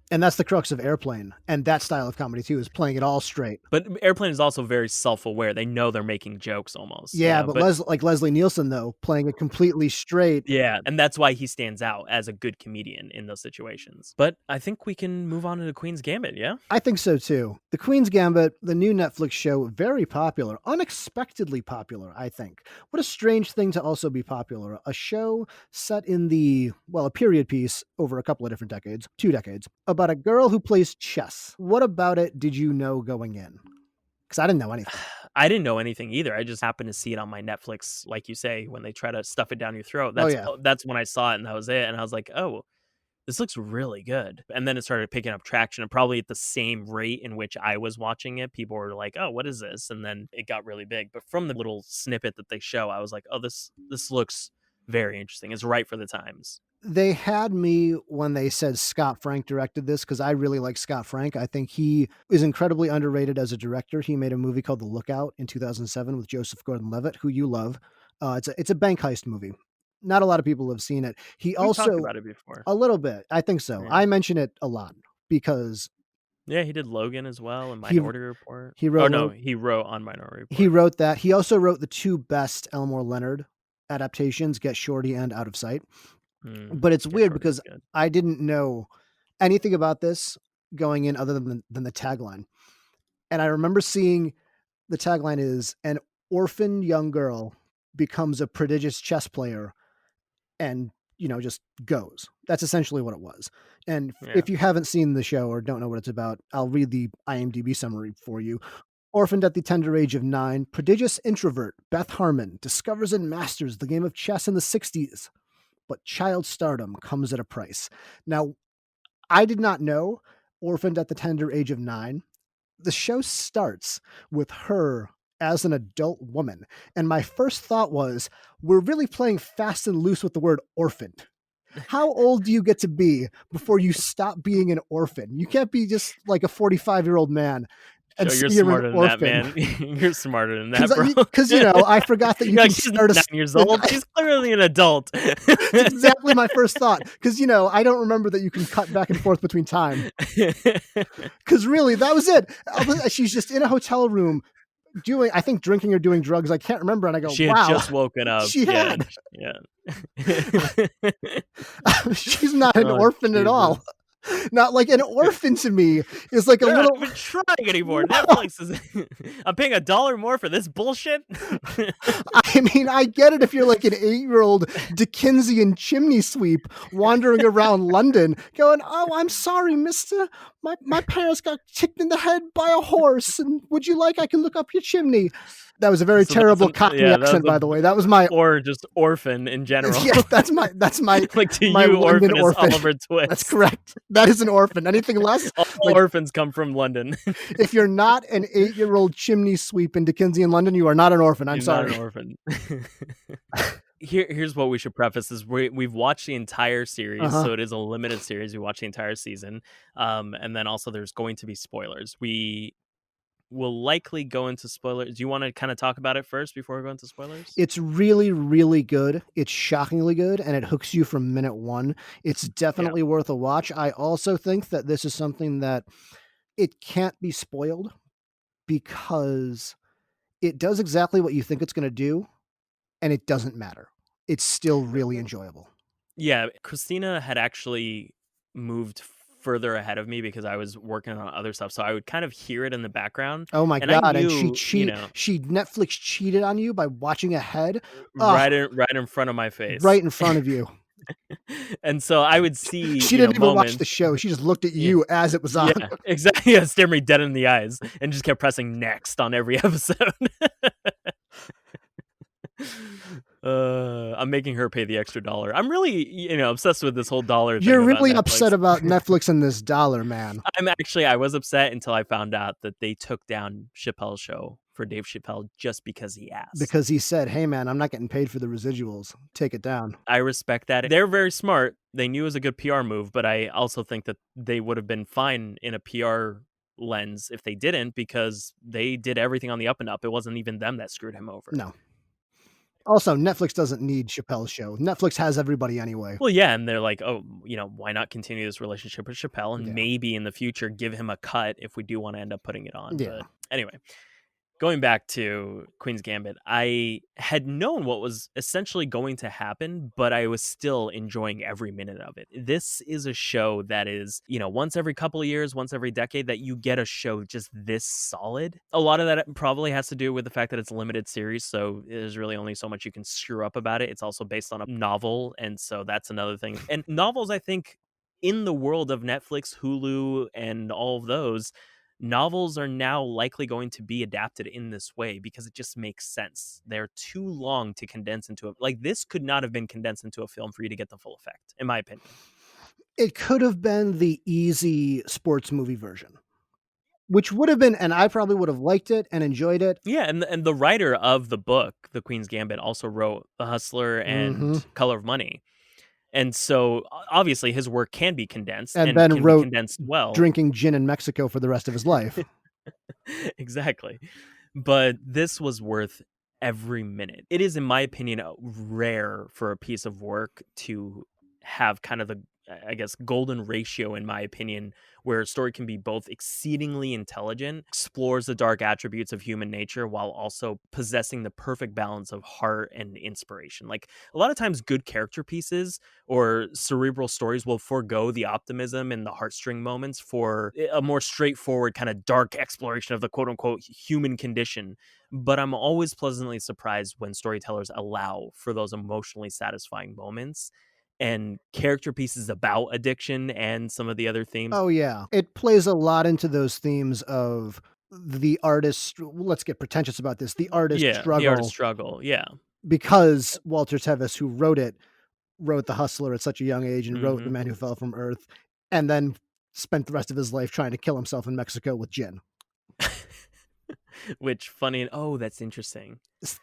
And that's the crux of Airplane, and that style of comedy too, is playing it all straight. But Airplane is also very self-aware. They know they're making jokes almost, Yeah, but but like Leslie Nielsen though, playing it completely straight. yeah, and that's why he stands out as a good comedian in those situations. But I think we can move on to the Queen's Gambit, yeah? I think so too. The Queen's Gambit, the new Netflix show, very popular, unexpectedly popular, I think. What a strange thing to also be popular. A show set in a period piece over a couple of different decades, 2 decades, about a girl who plays chess. What about it did you know going in? Because I didn't know anything. I didn't know anything either. I just happened to see it on my Netflix, like you say, when they try to stuff it down your throat. Oh yeah. That's when I saw it, and that was it. And I was like, oh, this looks really good. And then it started picking up traction, and probably at the same rate in which I was watching it, people were like, oh, what is this? And then it got really big. But from the little snippet that they show, I was like, oh, this looks very interesting. It's right for the times. They had me when they said Scott Frank directed this, because I really like Scott Frank. I think he is incredibly underrated as a director. He made a movie called The Lookout in 2007 with Joseph Gordon-Levitt, who you love. It's a bank heist movie. Not a lot of people have seen it. He We talked also about it before. a little bit. I think so. Yeah. I mention it a lot because Yeah, he did Logan as well and he Minority Report. he wrote He wrote on Minority Report. he wrote that. He also wrote the 2 best Elmore Leonard adaptations, Get Shorty and Out of Sight. But it's Get weird Shorty's because good. I didn't know anything about this going in other than the tagline. And I remember seeing the tagline is an orphaned young girl becomes a prodigious chess player and, just goes. That's essentially what it was. And Yeah. if you haven't seen the show or don't know what it's about, I'll read the IMDb summary for you. Orphaned at the tender age of 9, prodigious introvert Beth Harmon discovers and masters the game of chess in the 60s. But child stardom comes at a price. Now, I did not know Orphaned at the tender age of 9. The show starts with her as an adult woman. And my first thought was, we're really playing fast and loose with the word orphaned. How old do you get to be before you stop being an orphan? You can't be just like a 45-year-old man. And So you're you're smarter an than that, orphan. man. You're smarter than that, bro. Because, I forgot that you You're can like, she's start 9 years old. She's clearly an adult. That's exactly my first thought. Because, I don't remember that you can cut back and forth between time. Because really, that was it. She's just in a hotel room drinking or doing drugs. I can't remember. And I go, She wow. had just woken up. She had. Yeah. She's not an Oh, orphan at all. Not like an orphan to me is like a They're little. not even trying anymore. Netflix is. I'm paying $1 more for this bullshit. I mean, I get it if you're like an 8-year-old Dickensian chimney sweep wandering around London going, oh, I'm sorry, mister. My parents got kicked in the head by a horse. And would you like I can look up your chimney? That was a very terrible Cockney accent, by the way. That was my. Or just orphan in general. Yeah, that's my. Like to my you, London orphan is Oliver Twist. That's correct. That is an orphan. Anything less? All orphans come from London. If you're not an 8-year-old chimney sweep in Dickensian London, you are not an orphan. I'm sorry. Not an orphan. Here's what we should preface: is we've watched the entire series, so it is a limited series. We watched the entire season, and then also there's going to be spoilers. We will likely go into spoilers. Do you want to kind of talk about it first before we go into spoilers? It's really, really good. It's shockingly good, and it hooks you from minute 1. It's definitely worth a watch. I also think that this is something that it can't be spoiled because it does exactly what you think it's going to do, and it doesn't matter. It's still really enjoyable. Yeah, Christina had actually moved further ahead of me because I was working on other stuff, so I would kind of hear it in the background. Oh my god! And she she Netflix cheated on you by watching ahead, right in front of my face, right in front of you. And so I would see. She didn't even watch the show. She just looked at you as it was on. Yeah, exactly. Yeah, stared me dead in the eyes and just kept pressing next on every episode. I'm making her pay the extra dollar. I'm really, obsessed with this whole dollar thing You're about really Netflix. upset about Netflix and this dollar, man. I was upset until I found out that they took down Chappelle's show for Dave Chappelle just because he asked. Because he said, "Hey, man, I'm not getting paid for the residuals. Take it down." I respect that. They're very smart. They knew it was a good PR move, but I also think that they would have been fine in a PR lens if they didn't, because they did everything on the up and up. It wasn't even them that screwed him over. No. Also, Netflix doesn't need Chappelle's show. Netflix has everybody anyway. Well, yeah, and they're like, oh, why not continue this relationship with Chappelle and Yeah. maybe in the future give him a cut if we do want to end up putting it on. Yeah. But anyway, going back to Queen's Gambit, I had known what was essentially going to happen, but I was still enjoying every minute of it. This is a show that is, once every couple of years, once every decade, that you get a show just this solid. A lot of that probably has to do with the fact that it's a limited series, so there's really only so much you can screw up about it. It's also based on a novel, and so that's another thing. And novels, I think, in the world of Netflix, Hulu, and all of those, novels are now likely going to be adapted in this way because it just makes sense. They're too long to condense into it. Like, this could not have been condensed into a film for you to get the full effect, in my opinion. It could have been the easy sports movie version, which would have been, and I probably would have liked it and enjoyed it. Yeah, and the writer of the book, The Queen's Gambit, also wrote The Hustler and Mhm. Color of Money. And so obviously his work can be condensed And and then can be wrote condensed well. Drinking Gin in Mexico for the rest of his life. Exactly. But this was worth every minute. It is, in my opinion, rare for a piece of work to have kind of the, I guess, golden ratio, in my opinion, where a story can be both exceedingly intelligent, explores the dark attributes of human nature, while also possessing the perfect balance of heart and inspiration. Like, a lot of times good character pieces or cerebral stories will forego the optimism and the heartstring moments for a more straightforward kind of dark exploration of the quote unquote human condition. But I'm always pleasantly surprised when storytellers allow for those emotionally satisfying moments and character pieces about addiction and some of the other themes. Oh, yeah. It plays a lot into those themes of the artist, let's get pretentious about this, the artist Yeah, the artist struggle, struggle. Yeah. because Walter Tevis, who wrote it, wrote The Hustler at such a young age and wrote The Hmm. Man Who Fell from Earth, and then spent the rest of his life trying to kill himself in Mexico with gin. Which funny. Oh, that's interesting.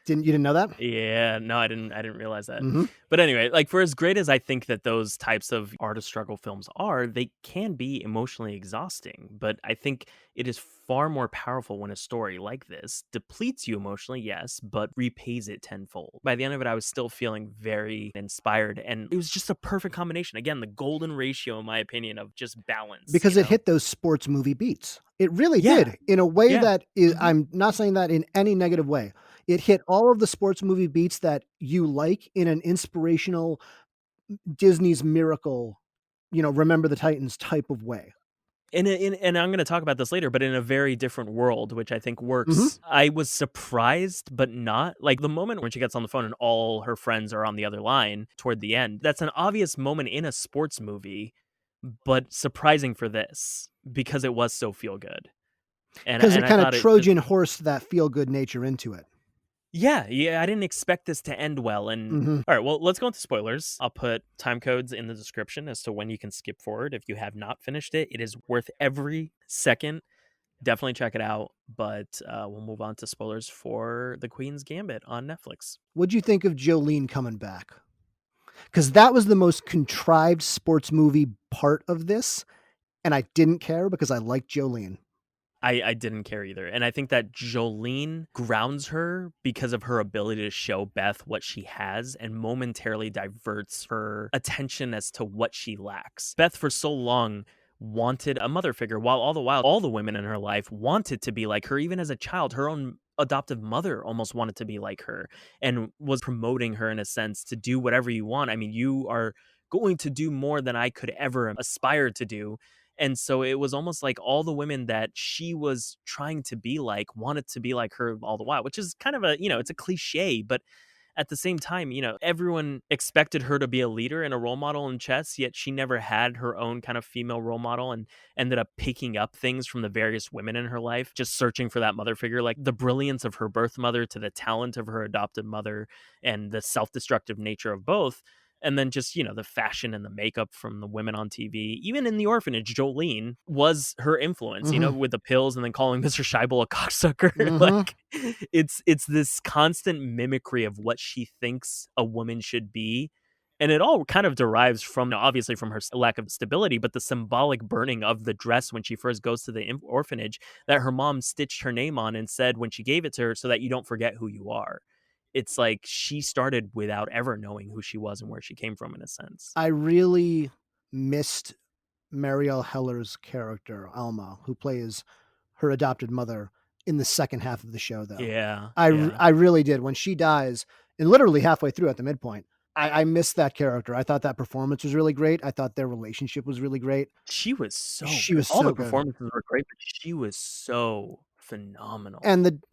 You didn't know that? Yeah, no, I didn't realize that. Mhm. But anyway, like, for as great as I think that those types of artist struggle films are, they can be emotionally exhausting. But I think it is far more powerful when a story like this depletes you emotionally, yes, but repays it tenfold. By the end of it, I was still feeling very inspired, and it was just a perfect combination. Again, the golden ratio, in my opinion, of just balance. Because it hit those sports movie beats. It really Yeah. did, in a way Yeah. that is, Mhm. I'm not saying that in any negative way. It hit all of the sports movie beats that you like in an inspirational Disney's Miracle, Remember the Titans type of way. And I'm going to talk about this later, but in a very different world, which I think Mhm. works. I was surprised, but not. Like, the moment when she gets on the phone and all her friends are on the other line toward the end, that's an obvious moment in a sports movie, but surprising for this because it was so feel good. And Because it and I kinda thought it Trojan horsed that feel-good nature into it. yeah, I didn't expect this to end well. And Mhm. all right, well, let's go into spoilers. I'll put time codes in the description as to when you can skip forward if you have not finished it. It is worth every second. Definitely check it out. But we'll move on to spoilers for The Queen's Gambit on Netflix. What'd you think of Jolene coming back? Because that was the most contrived sports movie part of this, and I didn't care because I liked Jolene. I didn't care either. And I think that Jolene grounds her because of her ability to show Beth what she has and momentarily diverts her attention as to what she lacks. Beth, for so long, wanted a mother figure, while all the while, all the women in her life wanted to be like her. Even as a child, her own adoptive mother almost wanted to be like her and was promoting her in a sense to do whatever you want. I mean, you are going to do more than I could ever aspire to do. And so it was almost like all the women that she was trying to be like wanted to be like her all the while, which is kind of a, it's a cliche, but at the same time, everyone expected her to be a leader and a role model in chess, yet she never had her own kind of female role model and ended up picking up things from the various women in her life, just searching for that mother figure, like the brilliance of her birth mother to the talent of her adopted mother and the self-destructive nature of both. And then just, the fashion and the makeup from the women on TV. Even in the orphanage, Jolene was her influence, Mhm. with the pills and then calling Mr. Scheibel a cocksucker. Mhm. Like it's this constant mimicry of what she thinks a woman should be. And it all kind of derives from, obviously, from her lack of stability, but the symbolic burning of the dress when she first goes to the orphanage that her mom stitched her name on and said when she gave it to her, so that you don't forget who you are. It's like she started without ever knowing who she was and where she came from, in a sense. I really missed Marielle Heller's character, Alma, who plays her adopted mother in the second half of the show, though. Yeah, I yeah. I really did. When she dies, and literally halfway through at the midpoint, I missed that character. I thought that performance was really great. I thought their relationship was really great. She was so She good. was All so the good. performances were great, but she was so phenomenal. And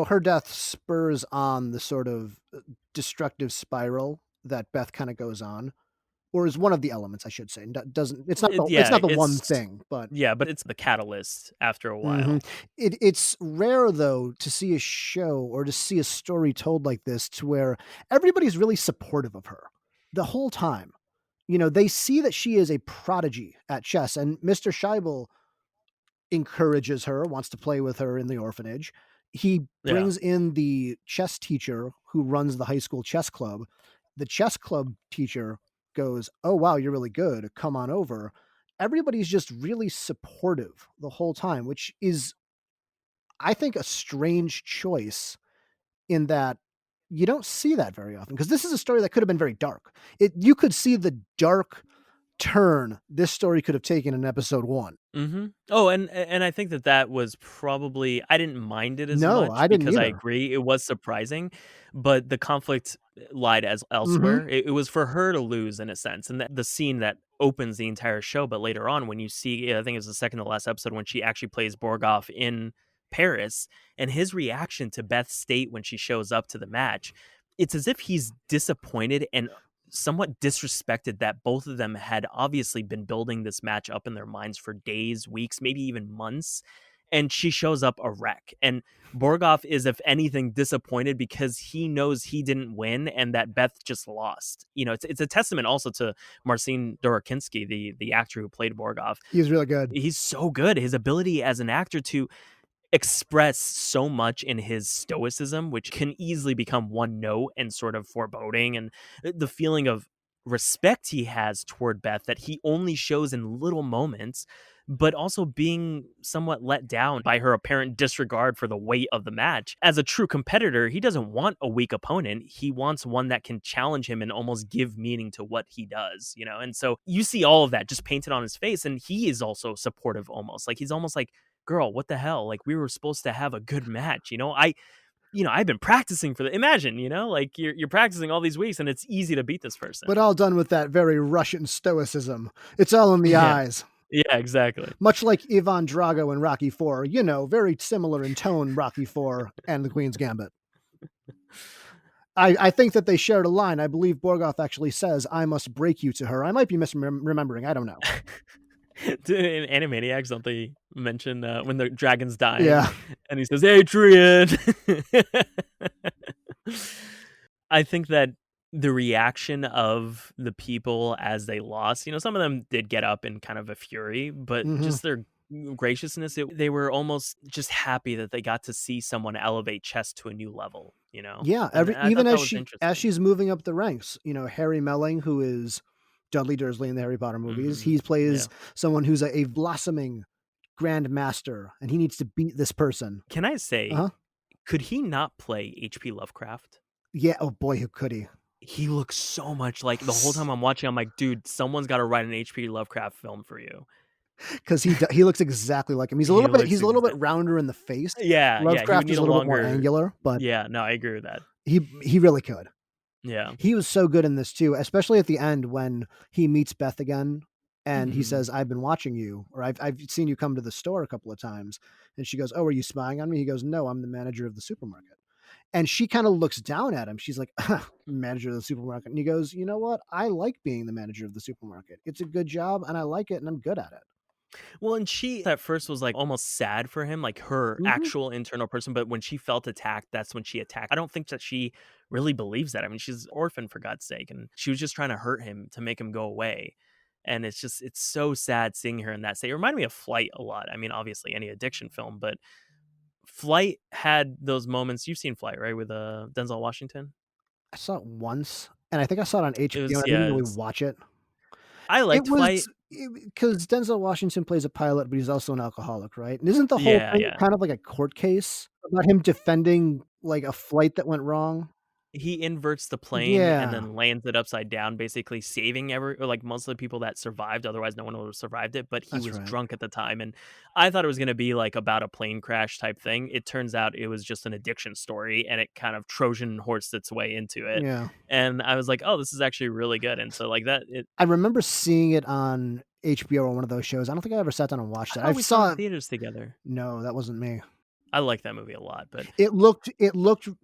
her death spurs on the sort of destructive spiral that Beth kind of goes on, or is one of the elements, I should say. Doesn't it's Yeah, not the one thing, but but it's the catalyst after a mhm. while. It's rare though to see a show or to see a story told like this to where everybody's really supportive of her the whole time. They see that she is a prodigy at chess, and Mr. Scheibel encourages her, wants to play with her in the orphanage. He Yeah. brings in the chess teacher who runs the high school chess club. The chess club teacher goes, "Oh, wow, you're really good. Come on over." Everybody's just really supportive the whole time, which is, I think, a strange choice in that you don't see that very often because this is a story that could have been very dark. You could see the dark turn this story could have taken in episode 1. Mhm. Oh, and I think that was probably, I didn't mind it as No, much I didn't because I either. agree it was surprising, but the conflict lied as Mhm. elsewhere. It was for her to lose in a sense, and the scene that opens the entire show, but later on when you see, I think it's the second to last episode when she actually plays Borgoff in Paris, and his reaction to Beth's state when she shows up to the match, it's as if he's disappointed and somewhat disrespected that both of them had obviously been building this match up in their minds for days, weeks, maybe even months. And she shows up a wreck. And Borgoff is, if anything, disappointed because he knows he didn't win and that Beth just lost. It's a testament also to Marcin Dorokinski, the actor who played Borgoff. He was really good. He's so good. His ability as an actor to express so much in his stoicism, which can easily become one note and sort of foreboding, and the feeling of respect he has toward Beth that he only shows in little moments, but also being somewhat let down by her apparent disregard for the weight of the match. As a true competitor, he doesn't want a weak opponent. He wants one that can challenge him and almost give meaning to what he does. And so you see all of that just painted on his face, and he is also supportive almost. Like he's almost like, girl, what the hell? Like we were supposed to have a good match. I've been practicing for the imagine, like you're practicing all these weeks and it's easy to beat this But person. all done with that very Russian stoicism. It's all in the Yeah. eyes. Yeah, exactly. Much like Ivan Drago in Rocky IV, very similar in tone, Rocky IV and The Queen's Gambit. I think that they shared a line. I believe Borgoff actually says, "I must break you to her." I might be misremembering. I don't know. In Animaniacs, don't they mention when the dragon's dying Yeah. and he says, Adrian? I think that the reaction of the people as they lost, some of them did get up in kind of a fury, but Mhm. just their graciousness, they were almost just happy that they got to see someone elevate chess to a new level. Yeah, And I even thought that as was as interesting. she's moving up the ranks, Harry Melling, who is Dudley Dursley in the Harry Potter movies, Hmm. he plays Yeah. someone who's a blossoming grand master, and he needs to beat this person. Can I say, Uh-huh. could he not play H.P. Lovecraft? Yeah, oh boy, who could he? He looks so much like, the whole time I'm watching, I'm like, dude, someone's got to write an H.P. Lovecraft film for you. Because he looks exactly like him. He's a He little bit looks he's a little bit rounder in the face. Yeah, he would Lovecraft need is a a little bit more longer. angular, but Yeah, no, I agree with that. he really could. Yeah. He was so good in this too, especially at the end when he meets Beth again and he Mhm. says, "I've been watching you," or I've seen you come to the store a couple of times. And she goes, "Oh, are you spying on me?" He goes, "No, I'm the manager of the supermarket." And she kind of looks down at him. She's like, manager of the supermarket. And he goes, you know what? I like being the manager of the supermarket. It's a good job and I like it and I'm good at it. Well, and she at first was like almost sad for him, like her Hmm. actual internal person. But when she felt attacked, that's when she attacked. I don't think that she really believes that. I mean, she's an orphan for God's sake. And she was just trying to hurt him to make him go away. And it's so sad seeing her in that state. It reminded me of Flight a lot. I mean, obviously any addiction film, but Flight had those moments. You've seen Flight, right? With Denzel Washington. I saw it once and I think I saw it on It HBO was and I didn't yeah. really watch it. I It liked was Flight. because Denzel Washington plays a pilot, but he's also an alcoholic, right? And isn't the whole Yeah, thing yeah. kind of like a court case about him defending like a flight that went wrong? He inverts the plane and Yeah, then lands it upside down, basically saving like most of the people that survived. Otherwise, no one would have survived it. But he that's was right. drunk at the time, and I thought it was going to be like about a plane crash type thing. It turns out it was just an addiction story, and it kind of Trojan horsed its way into it. Yeah. And I was like, oh, this is actually really good. And so like that, it. I remember seeing it on HBO or one of those shows. I don't think I ever sat down and watched I it. I thought we saw it in saw it. theaters together. No, that wasn't me. I like that movie a lot, but It looked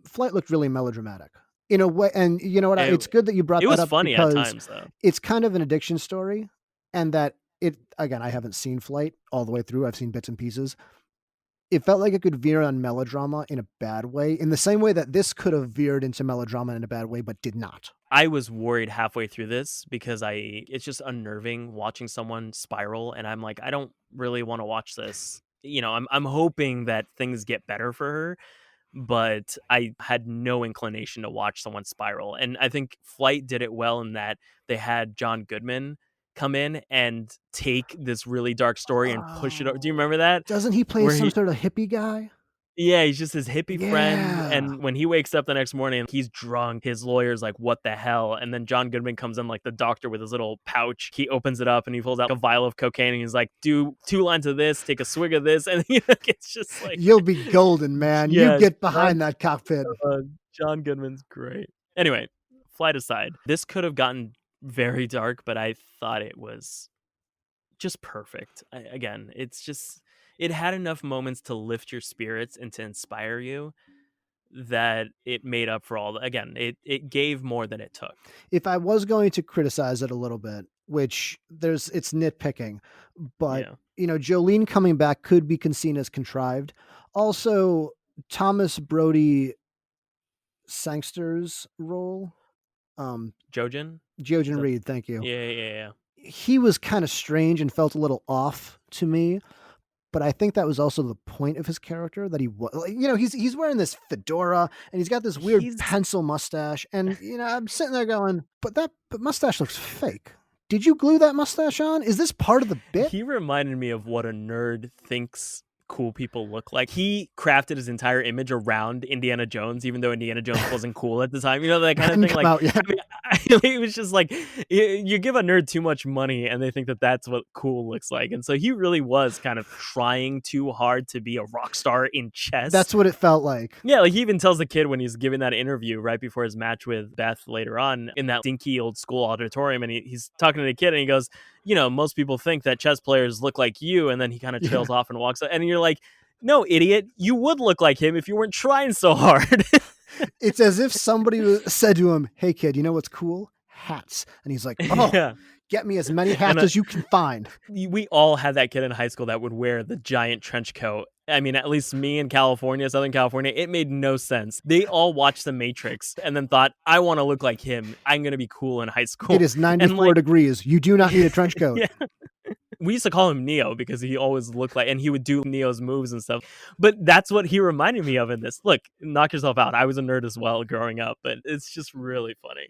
Flight looked really melodramatic in a way, and you know what? it It's good that you brought it that was up funny at because times though. it's kind of an addiction story, and that it again, I haven't seen Flight all the way through. I've seen bits and pieces. It felt like it could veer on melodrama in a bad way, in the same way that this could have veered into melodrama in a bad way, but did not. I was worried halfway through this because it's just unnerving watching someone spiral and I'm like, I don't really want to watch this. I'm hoping that things get better for her, but I had no inclination to watch someone spiral. And I think Flight did it well in that they had John Goodman come in and take this really dark story and push it over. Do you Oh, remember that? doesn't he play Where some he sort of hippie guy? Yeah, he's just his hippie friend, Yeah. and when he wakes up the next morning, he's drunk. His lawyer's like, "What the hell?" And then John Goodman comes in like the doctor with his little pouch. He opens it up and he pulls out a vial of cocaine and he's like, "Do 2 lines of this, take a swig of this," and it's just like, You'll be golden, man. You yeah, get John, behind that cockpit. John Goodman's great. Anyway, flight aside, this could have gotten very dark, but I thought it was just perfect. Again, it had enough moments to lift your spirits and to inspire you that it made up for all again, it gave more than it took. If I was going to criticize it a little bit, which it's nitpicking, but Yeah. Jolene coming back could be seen as contrived. Also, Thomas Brody Sangster's role, um, Jojen? Is Jojen that Reed, thank you. Yeah, yeah, yeah. He was kind of strange and felt a little off to me. But I think that was also the point of his character that he was, he's wearing this fedora and he's got this weird He's pencil mustache, and I'm sitting there going, but mustache looks fake. Did you glue that mustache on? Is this part of the bit? he reminded me of what a nerd thinks cool people look like. He crafted his entire image around Indiana Jones, even though Indiana Jones wasn't cool at the time. That kind of Hadn't thing. come Like, out yet. I mean, it was just like you give a nerd too much money, and they think that that's what cool looks like. And so he really was kind of trying too hard to be a rock star in chess. That's what it felt like. Yeah, like he even tells the kid when he's giving that interview right before his match with Beth later on in that dinky old school auditorium, and he's talking to the kid, and he goes, most people think that chess players look like you, and then he kind of Yeah. trails off and walks out, and you're like, no, idiot, you would look like him if you weren't trying so hard. It's as if somebody said to him, "Hey kid, you know what's cool? Hats." And he's like, "Oh, Yeah. get me as many And hats as you can find." we all had that kid in high school that would wear the giant trench coat. I mean, at least me in California, Southern California, it made no sense. They all watched The Matrix and then thought, I want to look like him. I'm going to be cool in high school. It is 94 like, degrees. You do not need a trench coat. yeah. We used to call him Neo because he always looked like, and he would do Neo's moves and stuff. But that's what he reminded me of in this. Look, knock yourself out. I was a nerd as well growing up, but it's just really funny.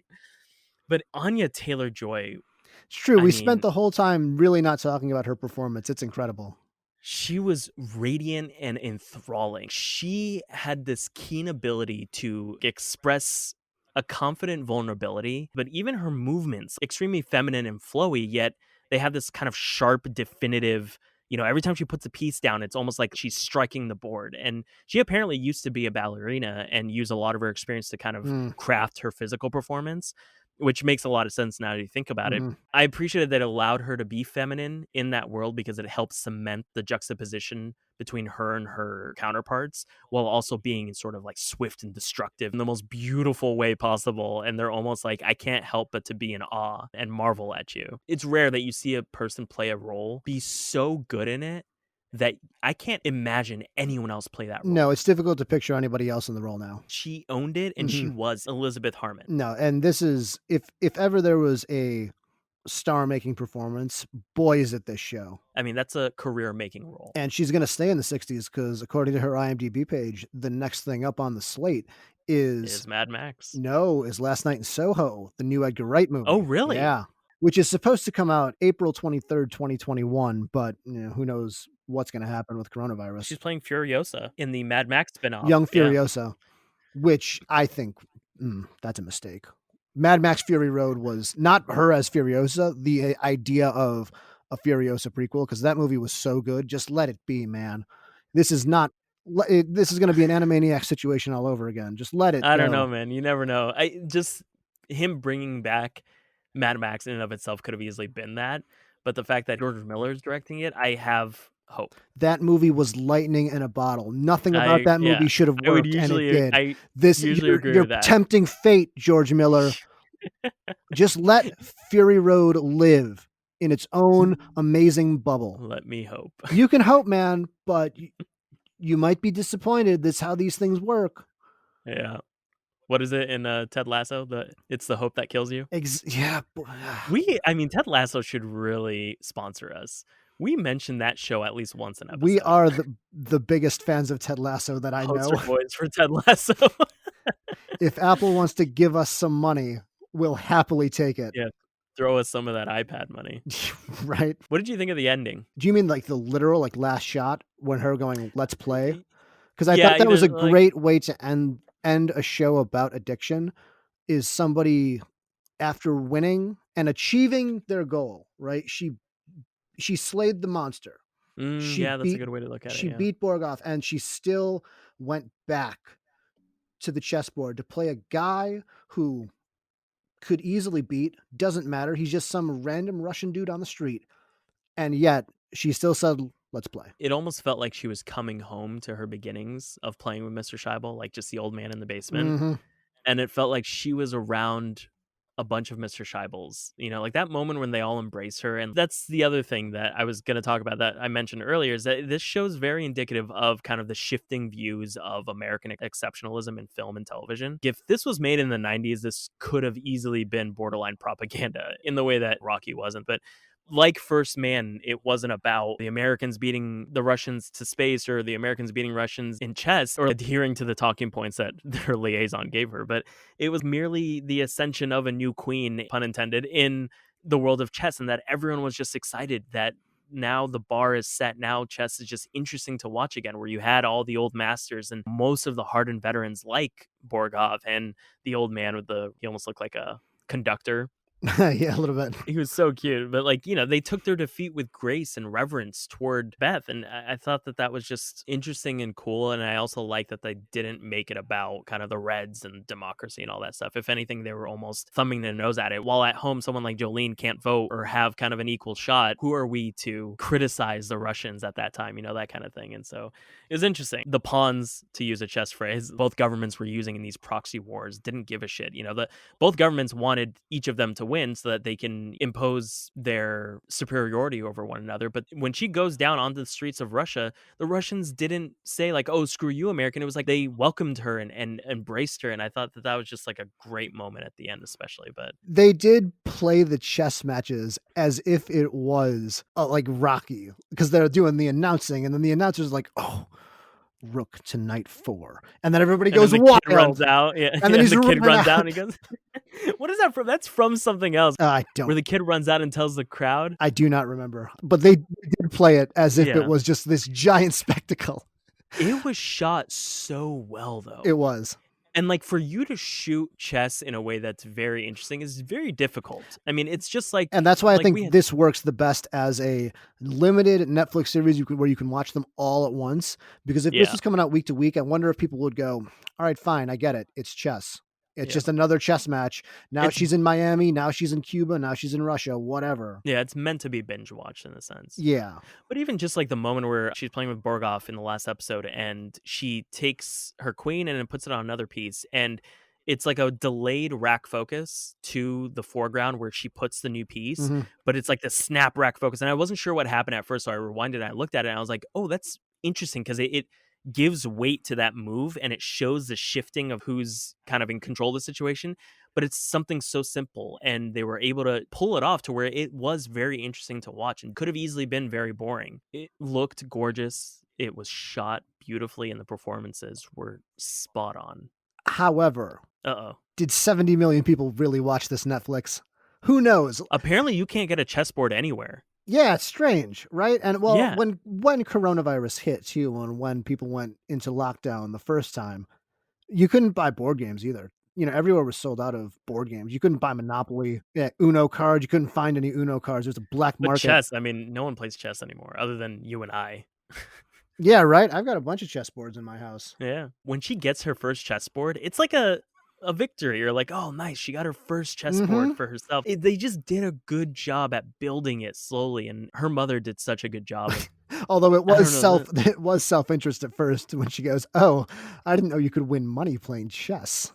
But Anya Taylor-Joy, It's true. I We spent mean, the whole time really not talking about her performance. It's incredible. she was radiant and enthralling. She had this keen ability to express a confident vulnerability, but even her movements, extremely feminine and flowy, yet they have this kind of sharp, definitive, every time she puts a piece down, it's almost like she's striking the board. And she apparently used to be a ballerina and use a lot of her experience to kind of Mm. craft her physical performance. which makes a lot of sense now that you think about it. Mhm. I appreciated that it allowed her to be feminine in that world because it helps cement the juxtaposition between her and her counterparts while also being sort of like swift and destructive in the most beautiful way possible. And they're almost like, I can't help but to be in awe and marvel at you. It's rare that you see a person play a role, be so good in it that I can't imagine anyone else play that role. No, it's difficult to picture anybody else in the role now. She owned it, and she Mhm. was Elizabeth Harmon. No, and this is if ever there was a star-making performance, boy, is it this show. I mean, that's a career-making role. And she's gonna stay in the '60s because according to her IMDb page, the next thing up on the slate is Is Mad Max. is Last Night in Soho, the new Edgar Wright movie. Oh, really? Yeah. Which is supposed to come out April 23rd, 2021, but, who knows what's gonna happen with coronavirus. She's playing Furiosa in the Mad Max spinoff. Young Yeah. Furiosa, which I think, that's a mistake. Mad Max Fury Road was not her as Furiosa, the idea of a Furiosa prequel, because that movie was so good. Just let it be, man. This is not. This is going to be an Animaniacs situation all over again. Just let it. I don't go. know, man. You never know. Him bringing back Mad Max in and of itself could have easily been that, but the fact that George Miller's directing it, I have hope. That movie was lightning in a bottle. Nothing about that movie should have I would worked, and it usually, did. I This usually agree you're with that. tempting fate, George Miller. Just let Fury Road live in its own amazing bubble. Let me hope. You can hope, man, but you might be disappointed. That's how these things work. Yeah. What is it in Ted Lasso? It's the hope that kills you. Yeah. Ted Lasso should really sponsor us. We mentioned that show at least once an episode. We are the biggest fans of Ted Lasso that I know. Poster boys for Ted Lasso. If Apple wants to give us some money, we'll happily take it. Yeah. Throw us some of that iPad money. Right. What did you think of the ending? Do you mean like the literal last shot when her going, let's play? Because I Yeah, thought that was a like, great way to end a show about addiction, is somebody after winning and achieving their goal, right? She slayed the monster. Yeah, that's a good way to look at it. She beat Borgoff, and she still went back to the chessboard to play a guy who could easily beat. Doesn't matter. He's just some random Russian dude on the street. And yet she still said, let's play. It almost felt like she was coming home to her beginnings of playing with Mr. Scheibel, like just the old man in the basement. Mm-hmm. And it felt like she was around a bunch of Mr. Scheibels, like that moment when they all embrace her. And that's the other thing that I was going to talk about that I mentioned earlier, is that this show is very indicative of kind of the shifting views of American exceptionalism in film and television. If this was made in the 90s, this could have easily been borderline propaganda in the way that Rocky wasn't. But like First Man, it wasn't about the Americans beating the Russians to space or the Americans beating Russians in chess or adhering to the talking points that their liaison gave her. But it was merely the ascension of a new queen, pun intended, in the world of chess, and that everyone was just excited that now the bar is set. Now chess is just interesting to watch again, where you had all the old masters and most of the hardened veterans like Borgov and the old man with he almost looked like a conductor. Yeah, a little bit. He was so cute, but they took their defeat with grace and reverence toward Beth, and I thought that was just interesting and cool. And I also like that they didn't make it about kind of the Reds and democracy and all that stuff. If anything, they were almost thumbing their nose at it. While at home, someone like Jolene can't vote or have kind of an equal shot. Who are we to criticize the Russians at that time? That kind of thing. And so it was interesting. The pawns, to use a chess phrase, both governments were using in these proxy wars didn't give a shit. Both governments wanted each of them to win so that they can impose their superiority over one another. But when she goes down onto the streets of Russia, the Russians didn't say like, oh, screw you, American. It was like they welcomed her and embraced her. And I thought that was just like a great moment at the end, especially. But they did play the chess matches as if it was like Rocky, because they're doing the announcing, and then the announcer's like, oh, rook to knight 4, and then everybody goes wild. Kid runs out, and then the kid runs out and he goes, what is that from? That's from something else. I don't. Where the kid runs out and tells the crowd. I do not remember, but they did play it as if it was just this giant spectacle. It was shot so well, though. It was. And like for you to shoot chess in a way that's very interesting is very difficult. I mean, it's just like, and that's why I think this works the best as a limited Netflix series where you can watch them all at once. Because if this was coming out week to week, I wonder if people would go, all right, fine, I get it. It's chess. It's just another chess match. Now It's she's in Miami, now she's in Cuba, now she's in Russia, whatever. Yeah, it's meant to be binge watched in a sense. Yeah. But even just like the moment where she's playing with Borgoff in the last episode and she takes her queen and then puts it on another piece, and it's like a delayed rack focus to the foreground where she puts the new piece, Mhm. but it's like the snap rack focus. And I wasn't sure what happened at first, so I rewinded and I looked at it and I was like, oh, that's interesting because it gives weight to that move and it shows the shifting of who's kind of in control of the situation. But it's something so simple, and they were able to pull it off to where it was very interesting to watch and could have easily been very boring. It looked gorgeous. It was shot beautifully, and the performances were spot on. However, Uh-oh. did 70 million people really watch this Netflix? Who knows? Apparently, you can't get a chessboard anywhere. Yeah, it's strange, right? And well, Yeah. when coronavirus hit too, and when people went into lockdown the first time, you couldn't buy board games either. Everywhere was sold out of board games. You couldn't buy Monopoly, Uno cards. You couldn't find any Uno cards. There's a black But market. chess, I mean, no one plays chess anymore other than you and I. Yeah, right. I've got a bunch of chessboards in my house. Yeah. When she gets her first chessboard, it's like a victory. You're like, oh, nice. She got her first chessboard for herself. They just did a good job at building it slowly. And her mother did such a good job. Although it was it self-interest at first when she goes, "Oh, I didn't know you could win money playing chess."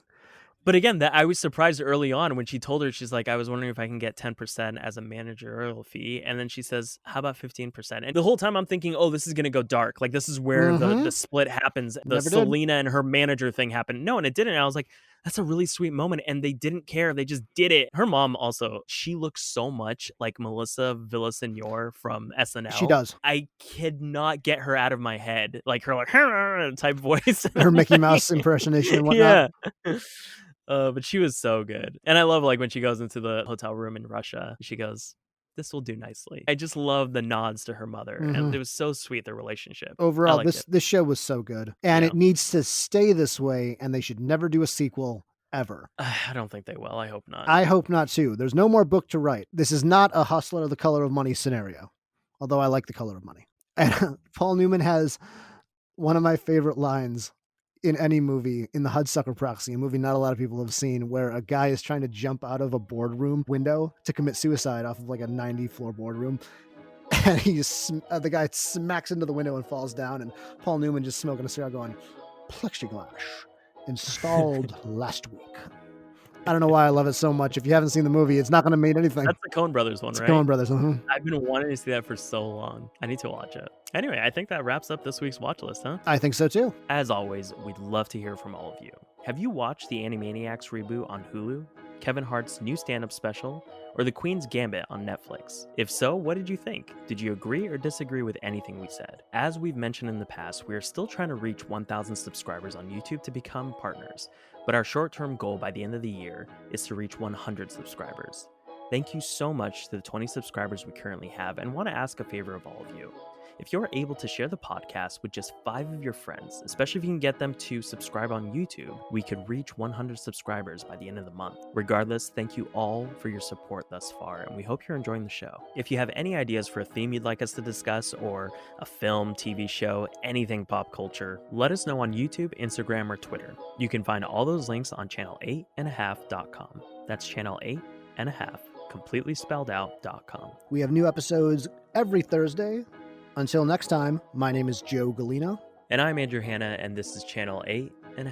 But again, that I was surprised early on when she told her, she's like, I was wondering if I can get 10% as a managerial fee. And then she says, how about 15%? And the whole time I'm thinking, oh, this is going to go dark. Like, this is where the split happens. The Never did. Selena and her manager thing happened. No, and it didn't. And I was like, that's a really sweet moment. And they didn't care. They just did it. Her mom also, she looks so much like Melissa Villaseñor from SNL. She does. I cannot get her out of my head. Like her type voice. Her Mickey Mouse impersonation and whatnot. Yeah. But she was so good. And I love like when she goes into the hotel room in Russia, she goes, this will do nicely. I just love the nods to her mother. And it was so sweet, their relationship. Overall, this show was so good. And it needs to stay this way, and they should never do a sequel ever. I don't think they will. I hope not. I hope not too. There's no more book to write. This is not a Hustler, The Color of Money scenario. Although I like The Color of Money. And Paul Newman has one of my favorite lines in any movie, in The Hudsucker Proxy, a movie not a lot of people have seen, where a guy is trying to jump out of a boardroom window to commit suicide off of like a 90-floor boardroom. And the guy smacks into the window and falls down, and Paul Newman just smoking a cigar going, plexiglass installed last week. I don't know why I love it so much. If you haven't seen the movie, it's not going to mean anything. That's the Coen Brothers one, right? Coen Brothers. I've been wanting to see that for so long. I need to watch it. Anyway, I think that wraps up this week's watch list, huh? I think so too. As always, we'd love to hear from all of you. Have you watched the Animaniacs reboot on Hulu, Kevin Hart's new stand-up special, or The Queen's Gambit on Netflix? If so, what did you think? Did you agree or disagree with anything we said? As we've mentioned in the past, we are still trying to reach 1,000 subscribers on YouTube to become partners, but our short-term goal by the end of the year is to reach 100 subscribers. Thank you so much to the 20 subscribers we currently have, and want to ask a favor of all of you. If you're able to share the podcast with just 5 of your friends, especially if you can get them to subscribe on YouTube, we could reach 100 subscribers by the end of the month. Regardless, thank you all for your support thus far, and we hope you're enjoying the show. If you have any ideas for a theme you'd like us to discuss, or a film, TV show, anything pop culture, let us know on YouTube, Instagram, or Twitter. You can find all those links on channel8.5.com. That's channel8.5, completely spelled out.com. We have new episodes every Thursday. Until next time, my name is Joe Galino. And I'm Andrew Hanna, and this is Channel 8.5.